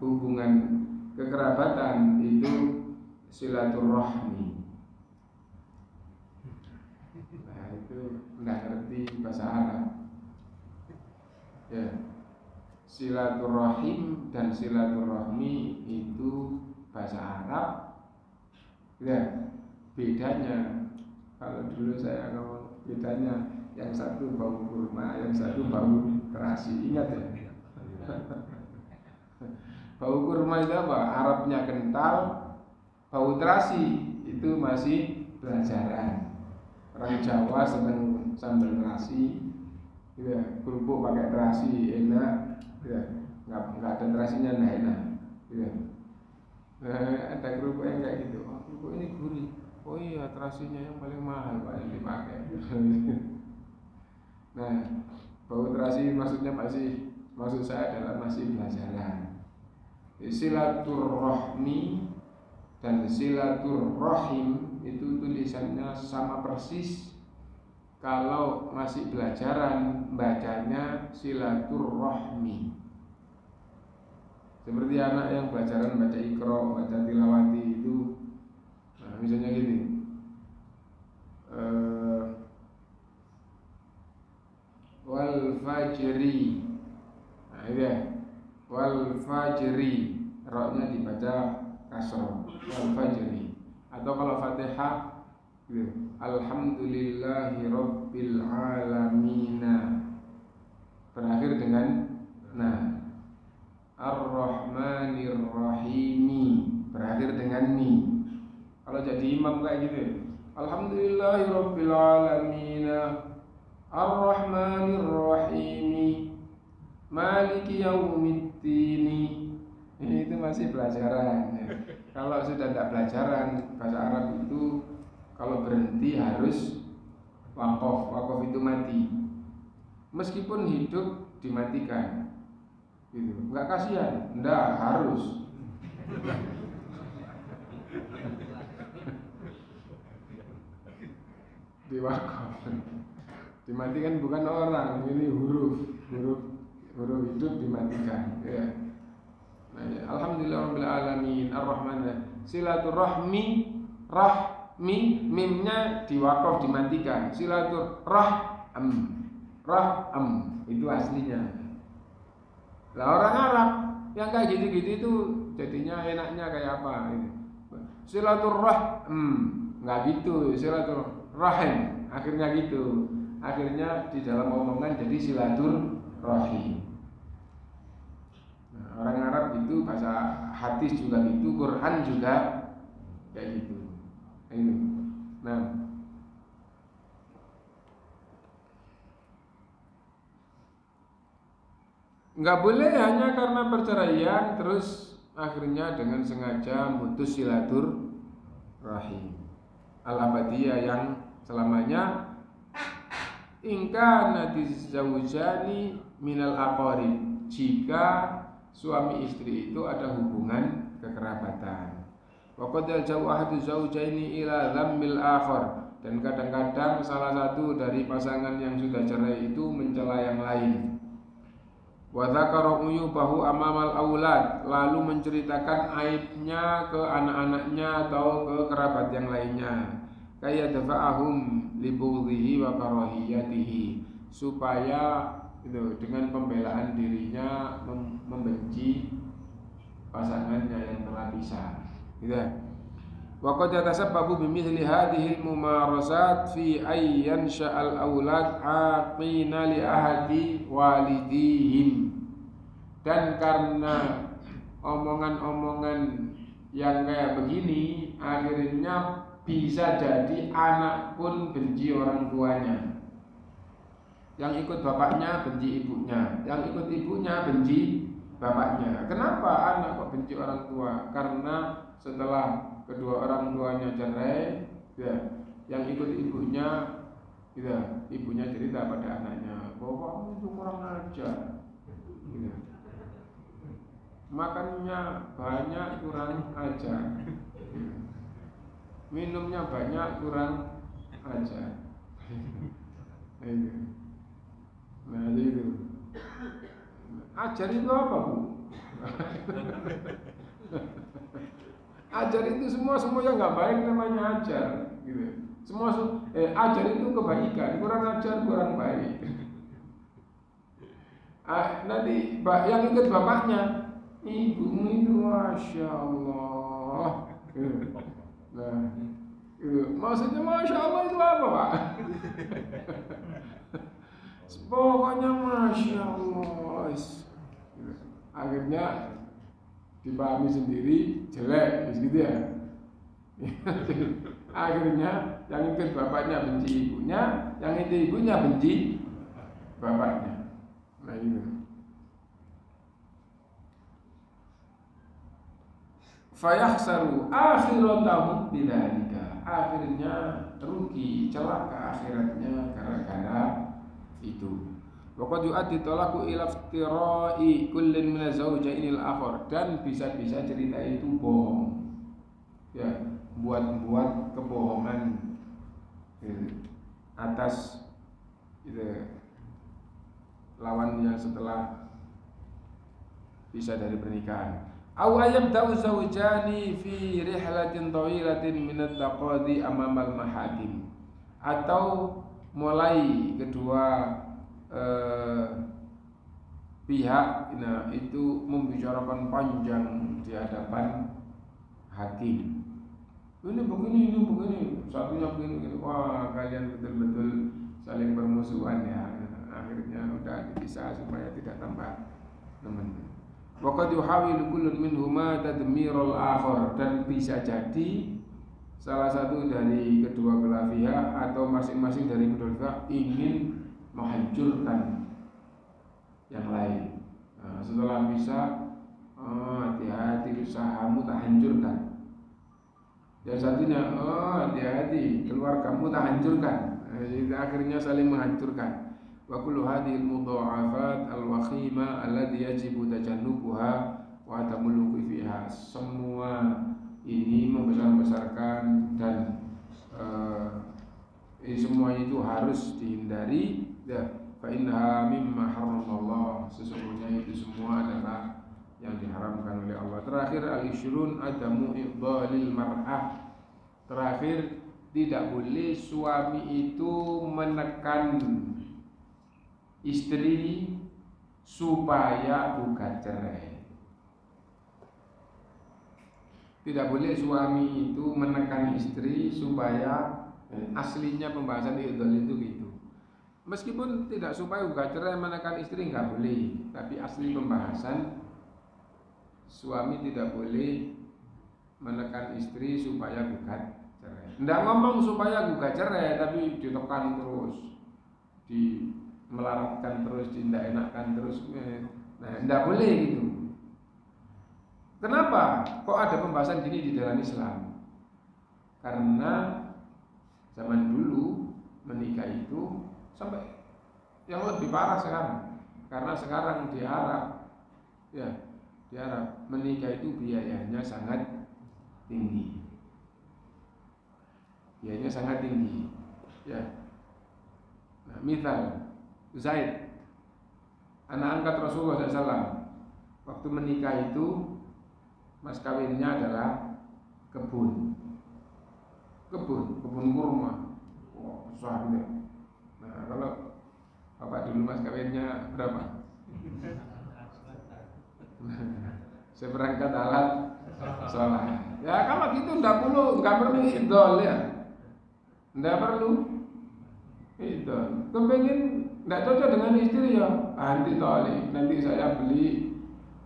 hubungan kekerabatan itu silaturahmi. Nah, itu tidak ngerti bahasa Arab. Ya, silaturahim dan silaturahmi itu bahasa Arab. Ya, bedanya kalau dulu saya ngomong bedanya, yang satu bau kurma, yang satu bau terasi. Ingat ya? Bau kurma itu apa? Arabnya kental. Bau terasi itu masih pelajaran. Orang Jawa seneng sambal terasi. Ya, kerupuk pakai terasi enak. Ya, nggak ada terasinya enak. Ya. Ada kerupuk yang kayak gitu. Oh, kerupuk ini gurih. Oh iya, terasinya yang paling mahal Pak yang dipakai. Nah, bau terasi maksudnya maksud saya adalah masih pelajaran. Silaturahmi dan silaturrahim itu tulisannya sama persis. Kalau masih pelajaran bacanya silaturrahmi. Seperti anak yang pelajaran baca Iqra, baca tilawati itu. Nah, misalnya gini. Wal fajri. Nah, ini ya. Wal fajri. Ra-nya dibaca kasrah. Wal fajri. Atau kalau Fatihah gitu. Alhamdulillahi rabbil alamin. Berakhir dengan nah. Ar-Rahmanir Rahimi. Berakhir dengan mi. Kalau jadi imam kayak gitu. Alhamdulillahi rabbil alamin. Ar-Rahmanir Rahimi. Maliki yaumiddin. Ini itu masih pelajaran ya. Kalau sudah tidak pelajaran bahasa Arab itu, kalau berhenti harus wakaf. Wakaf itu mati. Meskipun hidup dimatikan gitu. Enggak kasihan, enggak harus. Diwakaf. Dimatikan bukan orang, ini huruf hidup dimatikan ya. Nah, ya. Alhamdulillahirabbil alamin arrahman. Silaturahmi, rahmi, mimnya diwakaf dimatikan. Silaturrahim. Raham itu aslinya. Lah orang Arab yang kayak gitu-gitu itu jadinya enaknya kayak apa ini? Silaturrahim. Enggak gitu, silaturrahim. Akhirnya gitu. Akhirnya di dalam omongan jadi silaturrahim. Nah, orang Arab itu bahasa hadis juga gitu, Quran juga kayak gitu. Ini. Nah, nggak boleh hanya karena perceraian terus akhirnya dengan sengaja mutus silaturrahim al-abadiyah yang selamanya. Ingka natiz zaujani minal aqarib, jika suami istri itu ada hubungan kekerabatan. Wa qad jauh ahadu zaujaini ila dhammil akhar, dan kadang-kadang salah satu dari pasangan yang sudah cerai itu mencela yang lain. Wa dzakara uyubahu amamal aulad, lalu menceritakan aibnya ke anak-anaknya atau ke kerabat yang lainnya. Kaya dafa'ahum li bughdhihi wa karahiyatihi, supaya itu dengan pembelaan dirinya membenci pasangannya yang telah pisah. Gitu. Wa qad yatasabbabu bimithli hadhihi al-mumarasat fi ay yansha'al aulad aqina li ahadi walidihim. Dan karena omongan-omongan yang kayak begini, akhirnya bisa jadi anak pun benci orang tuanya. Yang ikut bapaknya benci ibunya, yang ikut ibunya benci bapaknya. Kenapa anak kok benci orang tua? Karena setelah kedua orang tuanya cerai, ya, yang ikut ibunya, ya, ibunya cerita pada anaknya, bapakmu itu kurang ajar, gitu. Makannya banyak kurang ajar, minumnya banyak kurang ajar. Nah itu. Ajar itu apa, Bu? Ajar itu semua yang nggak baik namanya ajar, gitu. Ajar itu kebaikan, kurang ajar kurang baik. Nanti yang ikut bapaknya, ibumu itu masya Allah. Nah, maksudnya masya Allah itu apa, Pak? Pokoknya masya Allah. Akhirnya dipahami sendiri jelek, gitu ya. Akhirnya yang ikut bapaknya benci ibunya, yang ikut ibunya benci bapaknya. Nah itu. Fayahsaru akhiratahum bidzalika. Akhirnya rugi, celaka akhiratnya gara-gara itu. Waqad yu'addi talaqu ila iftira'i kullin min az-zawjayn al-akhar, dan bisa-bisa cerita itu bohong. Ya, buat kebohongan atas lawan yang setelah pisah dari pernikahan. Aw ayabda'u zawjani fi rihlatin tawilatin min at-taqadi amamal mahakim, atau mulai kedua pihak itu membicarakan panjang di hadapan hakim. Ini begini, satunya begini. Wah, kalian betul-betul saling bermusuhan ya. Akhirnya udah dipisah supaya tidak tambah teman. Waqad yuhawilu kullun minhuma tadmiral akhar, dan bisa jadi salah satu dari kedua belah pihak atau masing-masing dari kedua pihak ingin menghancurkan yang lain. Nah, setelah bisa, hati-hati usahamu tak hancurkan. Yang satunya, hati-hati keluargamu tak hancurkan. Jadi akhirnya saling menghancurkan. Wa kullu hadhil mudha'afat al-wakhima allati yajibu tajannubuha wa tamulluku fiha. Semua ini membesar-besarkan dan semua itu harus dihindari. Fa innaha mimma haramallah, sesungguhnya itu semua adalah yang diharamkan oleh Allah. Terakhir al-ishrun adamu idhalil mar'ah. Terakhir, tidak boleh suami itu menekan istri supaya gugat cerai. Tidak boleh suami itu menekan istri supaya, aslinya pembahasan idhal itu gitu. Meskipun tidak supaya gugat cerai menekan istri nggak boleh, tapi asli pembahasan suami tidak boleh menekan istri supaya gugat cerai. Nggak ngomong supaya gugat cerai, tapi ditekan terus, melaratkan terus, tidak enakkan terus. Nah, nggak boleh gitu. Kenapa? Kok ada pembahasan gini di dalam Islam? Karena zaman dulu menikah itu sampai yang lebih parah sekarang. Karena sekarang di Arab, ya, di Arab menikah itu biayanya sangat tinggi. Biayanya sangat tinggi. Ya. Nah, misal Zaid anak angkat Rasulullah SAW. Waktu menikah itu mas kawinnya adalah kebun kurma. Wah, besar ya. Nah, kalau bapak dulu mas kawinnya berapa? Seperangkat alat sholat. Ya kalau gitu nggak perlu idol ya. Nggak perlu idol. Kepengen nggak cocok dengan istri ya, anti toli. Nanti saya beli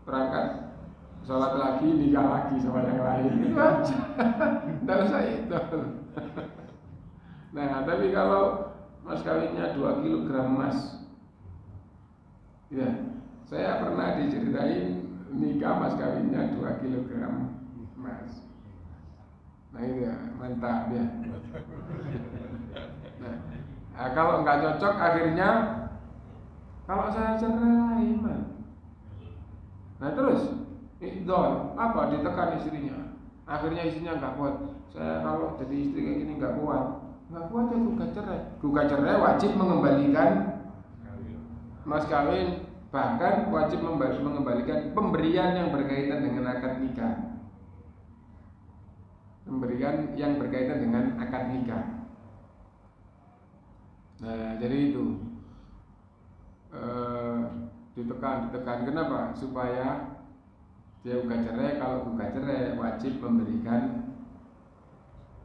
perangkat sholat lagi, nikah lagi sama yang lain. Itu aja. Nggak usah idol. Nah, tapi kalau mas kawinnya 2 kilogram emas, ya, saya pernah diceritain nikah mas kawinnya 2 kilogram emas. Nah itu ya, mantap ya. Nah, kalau nggak cocok akhirnya kalau saya cerai man. Nah terus idol apa ditekan istrinya. Akhirnya istrinya nggak kuat. Saya kalau jadi istri kayak gini nggak kuat ya gugat cerai. Gugat cerai wajib mengembalikan mas kawin, bahkan wajib mengembalikan pemberian yang berkaitan dengan akad nikah. Pemberian yang berkaitan dengan akad nikah. Nah, jadi itu ditekan. Kenapa? Supaya dia gugat cerai. Kalau gugat cerai wajib memberikan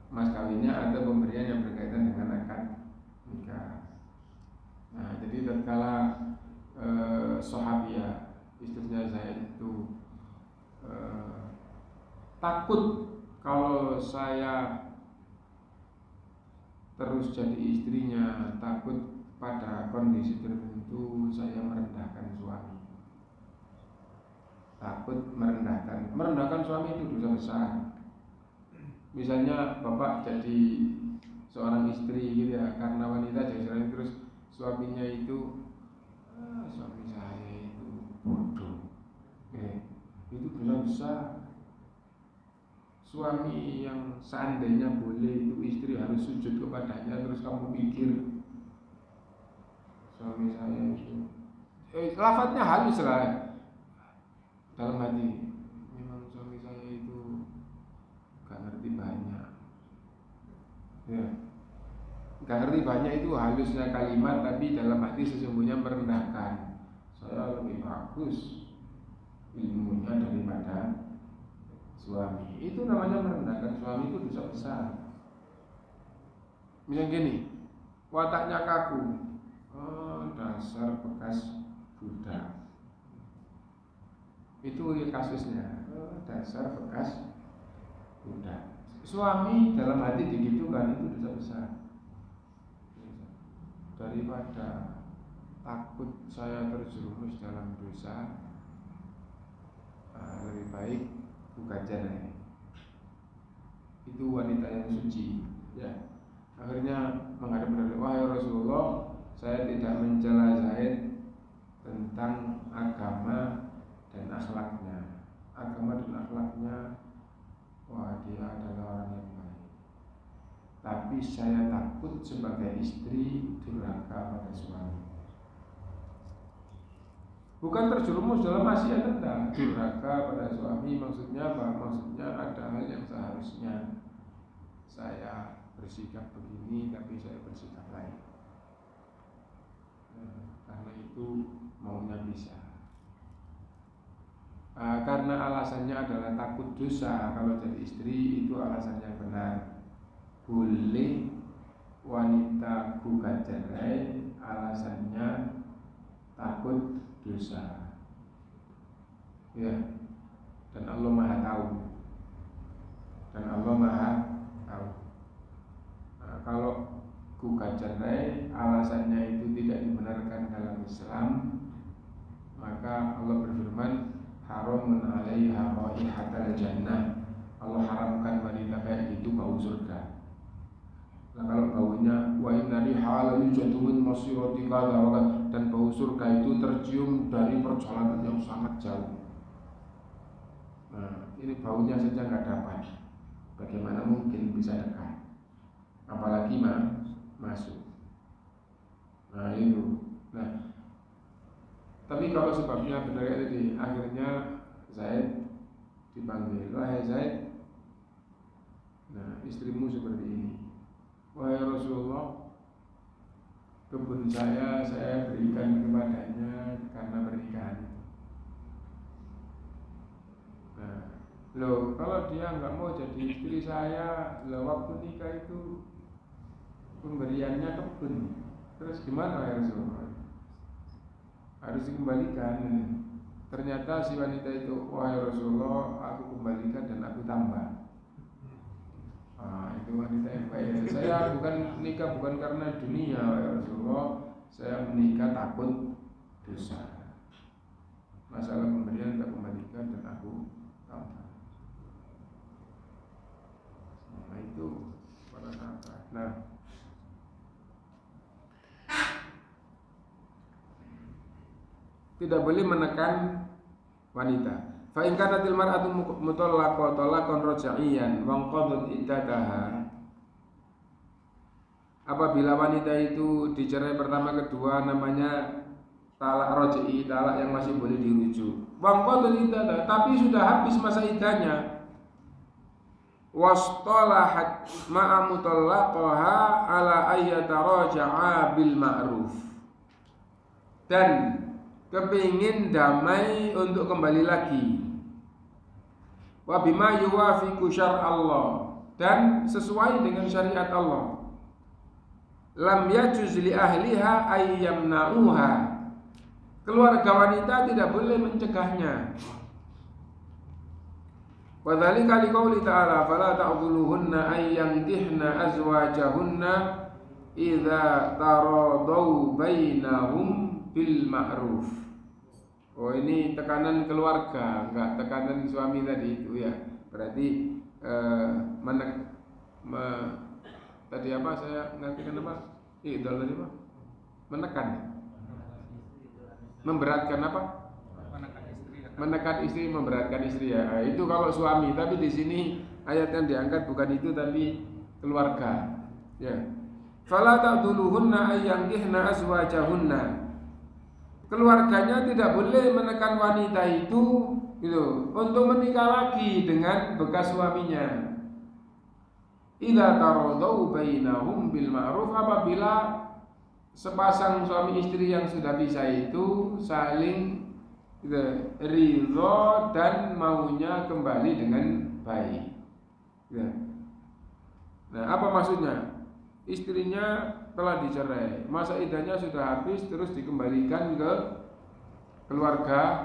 mas kawinnya atau pemberian yang berkaitan dengan akad nikah. Nah, jadi tatkala sahabiah istrinya saya itu takut kalau saya terus jadi istrinya, takut pada kondisi tertentu saya merendahkan suami. Takut merendahkan suami itu dosa besar. Misalnya bapak jadi seorang istri gitu ya, karena wanita jadi seorang terus suaminya itu suami saya itu bodoh, itu dosa besar. Suami yang seandainya boleh itu istri harus sujud kepadanya, terus kamu pikir suami saya itu lafadznya halus lah dalam hati, memang suami saya itu gak ngerti banyak ya. Gak ngerti banyak itu halusnya kalimat, tapi dalam hati sesungguhnya merendahkan. Saya lebih bagus ilmunya daripada suami. Itu namanya merendahkan suami, itu dosa besar. Misalnya gini, wataknya kaku, dasar bekas budak. Itu kasusnya, dasar bekas budak. Suami dalam hati digitukan, itu dosa besar. Daripada takut saya terjerumus dalam dosa, lebih baik gugat cerai. Itu wanita yang suci ya. Akhirnya menghadap Rasulullah, wahai Rasulullah, saya tidak mencela Zaid tentang agama dan akhlaknya. Agama dan akhlaknya, wah dia adalah orang yang baik. Tapi saya takut sebagai istri durhaka pada suami. Bukan terjerumus dalam maksiat, tentang durhaka pada suami. Maksudnya apa? Maksudnya ada hal yang seharusnya saya bersikap begini, tapi saya bersikap lain. Karena itu maunya bisa. Karena alasannya adalah takut dosa. Kalau jadi istri itu alasan yang benar. Boleh wanita gugat cerai, alasannya takut dosa ya, dan Allah Maha tahu. Kalau gugat cerai alasannya itu tidak dibenarkan dalam Islam, maka Allah berfirman, haramun 'alaiha raihatal jannah. Allah haramkan wanita kayak gitu bau surga. Nah, kalau baunya wa inna rihala yujadu min masirati kadza wa kadza, dan bau surga itu tercium dari perjalanan yang sangat jauh. Nah, ini baunya saja nggak dapat, bagaimana mungkin bisa dekat? Apalagi masuk. Nah itu. Nah, Tapi kalau sebabnya benar tadi, akhirnya Zaid dipanggil, wahai Zaid, nah istrimu seperti ini. Wahai Rasulullah, kebun saya berikan kepadanya karena pernikahan. Nah, loh kalau dia nggak mau jadi istri saya, loh waktu nikah itu pemberiannya kebun. Terus gimana ya Rasulullah? Harus dikembalikan. Ternyata si wanita itu, wahai Rasulullah, aku kembalikan dan aku tambah. Itu wanita yang baik. Saya bukan nikah bukan karena dunia, wahai Rasulullah. Saya menikah takut dosa. Masalah pemberian tak kembalikan dan aku tambah. Nah itu para sahabat. Nah, tidak boleh menekan wanita. Fa in kanatil mar'atu mutallaqah talaqan raj'iyan wa qadat iddataha. Apabila wanita itu dicerai pertama kedua namanya talak raj'i, talak yang masih boleh dirujuk. Wa qadat iddataha, tapi sudah habis masa iddahnya. Wastalahat ma'a mutallaqaha ala ayyataraja'a bil ma'ruf. Dan kepingin damai untuk kembali lagi. Wa bima yuwafiqu syar'allah, dan sesuai dengan syariat Allah. Lam yajuz li ahliha ayyamna'uha. Keluarga wanita tidak boleh mencegahnya. Wa dzalika liqauli ta'ala fala ta'dhuluhunna ayyankihna azwajahunna idza taradau bainahum bil ma'ruf. Oh ini tekanan keluarga, enggak tekanan suami tadi itu ya. Berarti tadi apa saya ngartikan apa? Idol tadi apa? Menekan. Memberatkan apa? Menekan istri, memberatkan istri ya. Itu kalau suami, tapi di sini ayat yang diangkat bukan itu tapi keluarga. Ya. Fala ta'dhuluhunna ayyankihna azwajahunna. Keluarganya tidak boleh menekan wanita itu gitu, untuk menikah lagi dengan bekas suaminya. Idza taradau bainahum bil ma'ruf, apabila sepasang suami istri yang sudah bisa itu saling gitu, ridho dan maunya kembali dengan baik. Gitu. Nah, apa maksudnya? Istrinya telah dicerai, masa iddahnya sudah habis, terus dikembalikan ke keluarga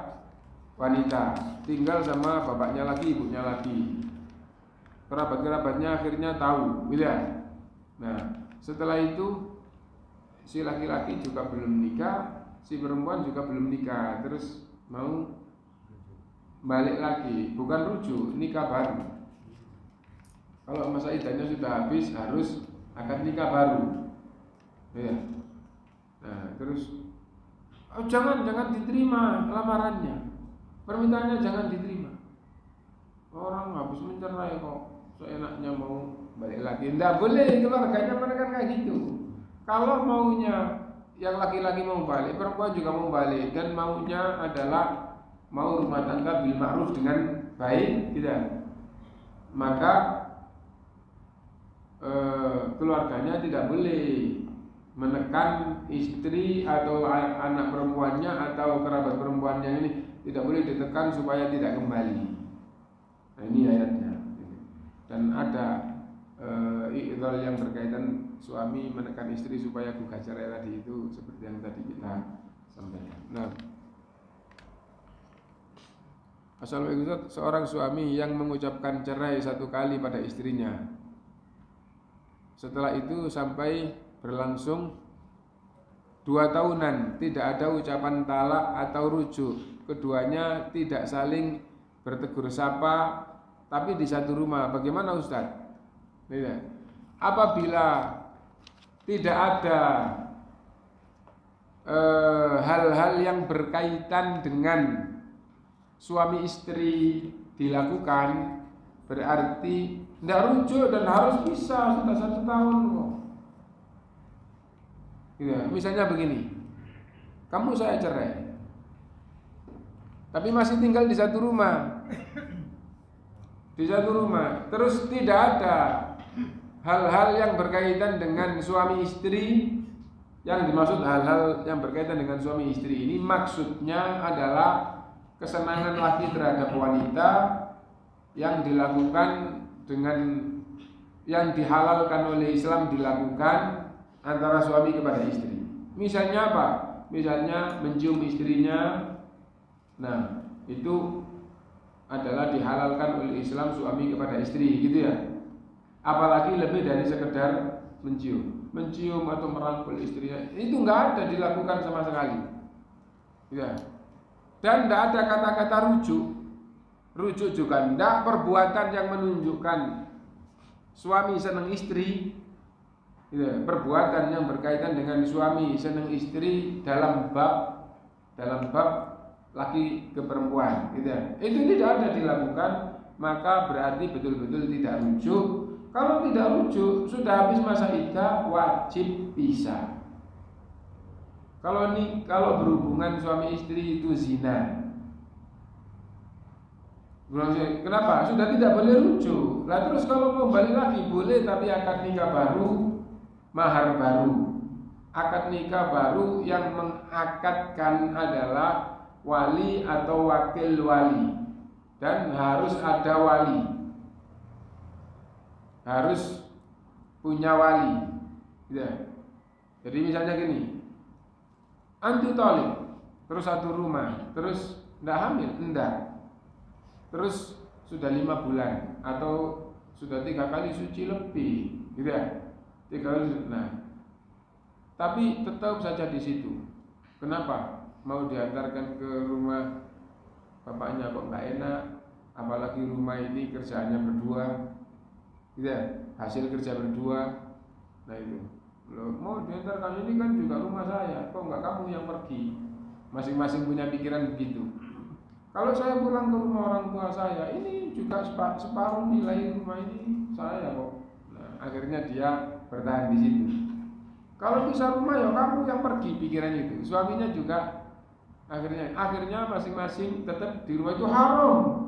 wanita, tinggal sama bapaknya lagi, ibunya lagi, kerabat-kerabatnya akhirnya tahu, ya. Nah, setelah itu si laki-laki juga belum nikah, si perempuan juga belum nikah, terus mau balik lagi, bukan rujuk, nikah baru. Kalau masa iddahnya sudah habis, harus akan nikah baru. Ya. Nah, terus jangan diterima lamarannya. Permintaannya jangan diterima. Orang habis mencerai kok seenaknya mau balik lagi. Tidak boleh, keluarganya menekan kayak gitu. Kalau maunya yang laki-laki mau balik, perempuan juga mau balik, dan maunya adalah mau rumah tangga bil ma'ruf dengan baik, tidak. Maka keluarganya tidak boleh menekan istri atau anak perempuannya atau kerabat perempuannya ini, tidak boleh ditekan supaya tidak kembali. Nah, ini ayatnya. Dan ada i'dzal yang berkaitan suami menekan istri supaya gugat cerai tadi itu, seperti yang tadi kita sampaikan. Nah, Assalamualaikum. Seorang suami yang mengucapkan cerai satu kali pada istrinya, setelah itu sampai berlangsung 2 tahunan tidak ada ucapan talak atau rujuk, keduanya tidak saling bertegur sapa, tapi di satu rumah. Bagaimana Ustaz? Apabila tidak ada hal-hal yang berkaitan dengan suami istri dilakukan, berarti tidak rujuk dan harus bisa sudah 1 tahun kok. Ya, misalnya begini, kamu saya cerai, tapi masih tinggal di satu rumah. Di satu rumah. Terus tidak ada hal-hal yang berkaitan dengan suami istri. Yang dimaksud hal-hal yang berkaitan dengan suami istri ini maksudnya adalah kesenangan laki terhadap wanita yang dilakukan dengan yang dihalalkan oleh Islam dilakukan antara suami kepada istri. Misalnya apa? Misalnya mencium istrinya. Nah, itu adalah dihalalkan oleh Islam suami kepada istri, gitu ya. Apalagi lebih dari sekedar mencium atau merangkul istrinya, itu nggak ada dilakukan sama sekali, ya. Dan tidak ada kata-kata rujuk juga tidak, perbuatan yang menunjukkan suami senang istri, ya. Perbuatan yang berkaitan dengan suami senang istri dalam bab laki ke perempuan, gitu ya. Itu tidak ada dilakukan, maka berarti betul-betul tidak rujuk. Kalau tidak rujuk, sudah habis masa iddah, wajib pisah. Kalau berhubungan suami istri itu zina. Kenapa? Sudah tidak boleh rujuk. Lah terus kalau kembali lagi boleh, tapi akad nikah baru, mahar baru. Akad nikah baru yang mengakadkan adalah wali atau wakil wali, dan harus ada wali. Harus punya wali, ya. Jadi misalnya gini, anti tolib, terus satu rumah, terus tidak hamil, enggak, terus sudah 5 bulan atau sudah 3 kali suci lebih, gitu ya, 3 kali. Nah, tapi tetap saja di situ. Kenapa? Mau diantarkan ke rumah bapaknya kok nggak enak, apalagi rumah ini kerjaannya berdua. Ya, hasil kerja berdua. Nah itu, loh, mau diantarkan, ini kan juga rumah saya, kok nggak kamu yang pergi? Masing-masing punya pikiran begitu. Kalau saya pulang ke rumah orang tua saya, ini juga separuh nilai rumah ini saya kok. Nah, akhirnya dia bertahan di situ. Kalau bisa rumah ya kamu yang pergi, pikiran itu. Suaminya juga akhirnya masing-masing tetap di rumah itu haram.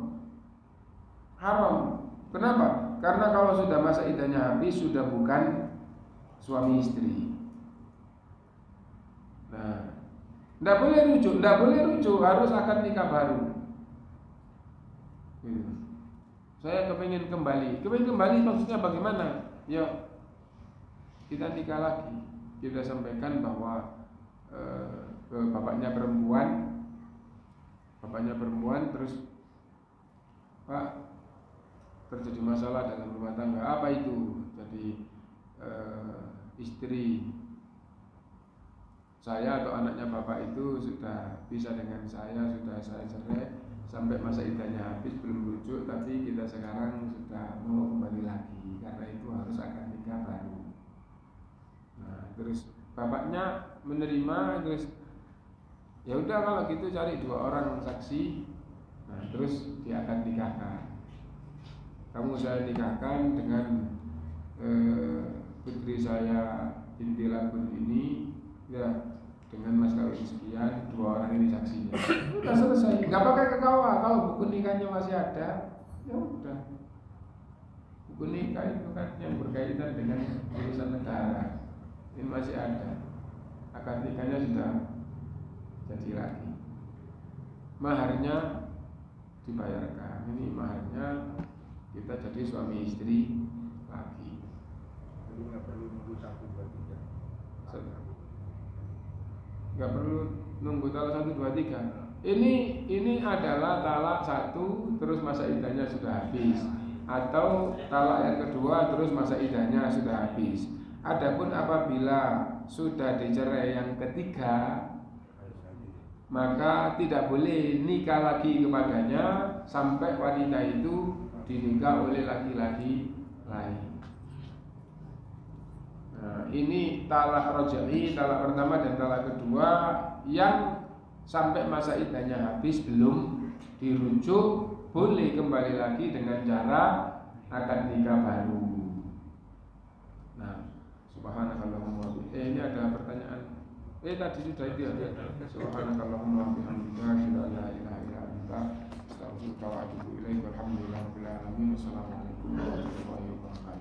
Kenapa? Karena kalau sudah masa iddahnya habis, sudah bukan suami istri. Nah, tidak boleh rujuk, harus akad nikah baru. Saya kepingin kembali maksudnya bagaimana? Ya, kita nikah lagi. Kita sampaikan bahwa ke bapaknya perempuan, terus Pak, terjadi masalah dalam rumah tangga. Apa itu? Jadi istri saya atau anaknya bapak itu sudah bisa dengan saya, sudah saya cerai, sampai masa iddahnya habis belum rujuk, tapi kita sekarang sudah mau kembali lagi, karena itu harus akad nikah baru. Nah, terus bapaknya menerima, terus ya udah kalau gitu cari 2 orang saksi. Nah, terus diakad nikahkan. Kamu saya nikahkan dengan putri saya binti Labun ini, ya, dengan mas kawin sekian, 2 orang ini saksinya. Udah selesai, nggak pakai ke KUA. Kalau buku nikahnya masih ada, ya udah. Buku nikah itu kan yang berkaitan dengan urusan negara, ini masih ada. Akad nikahnya sudah jadi lagi. Maharnya dibayarkan. Ini maharnya, kita jadi suami istri lagi. Jadi nggak perlu nunggu 1, 2, 3. Nggak perlu nunggu talak 1, 2, 3. Ini adalah talak 1 terus masa iddahnya sudah habis, atau talak yang kedua terus masa iddahnya sudah habis. Adapun apabila sudah dicerai yang ketiga, maka tidak boleh nikah lagi kepadanya sampai wanita itu dinikah oleh laki-laki lain. Nah, ini talak roja'i, talak pertama dan talak kedua yang sampai masa iddahnya habis belum dirujuk, boleh kembali lagi dengan cara akad nikah baru. Nah, subhanakallahumma wa bihamdika. Ini ada pertanyaan. Tadi sudah itu ya. Subhanakallahumma wa bihamdika asyhadu an la ilaha illa anta astaghfiruka wa atubu ilaik. Walhamdulillahirabbil alamin. Wassalamualaikum warahmatullahi wabarakatuh.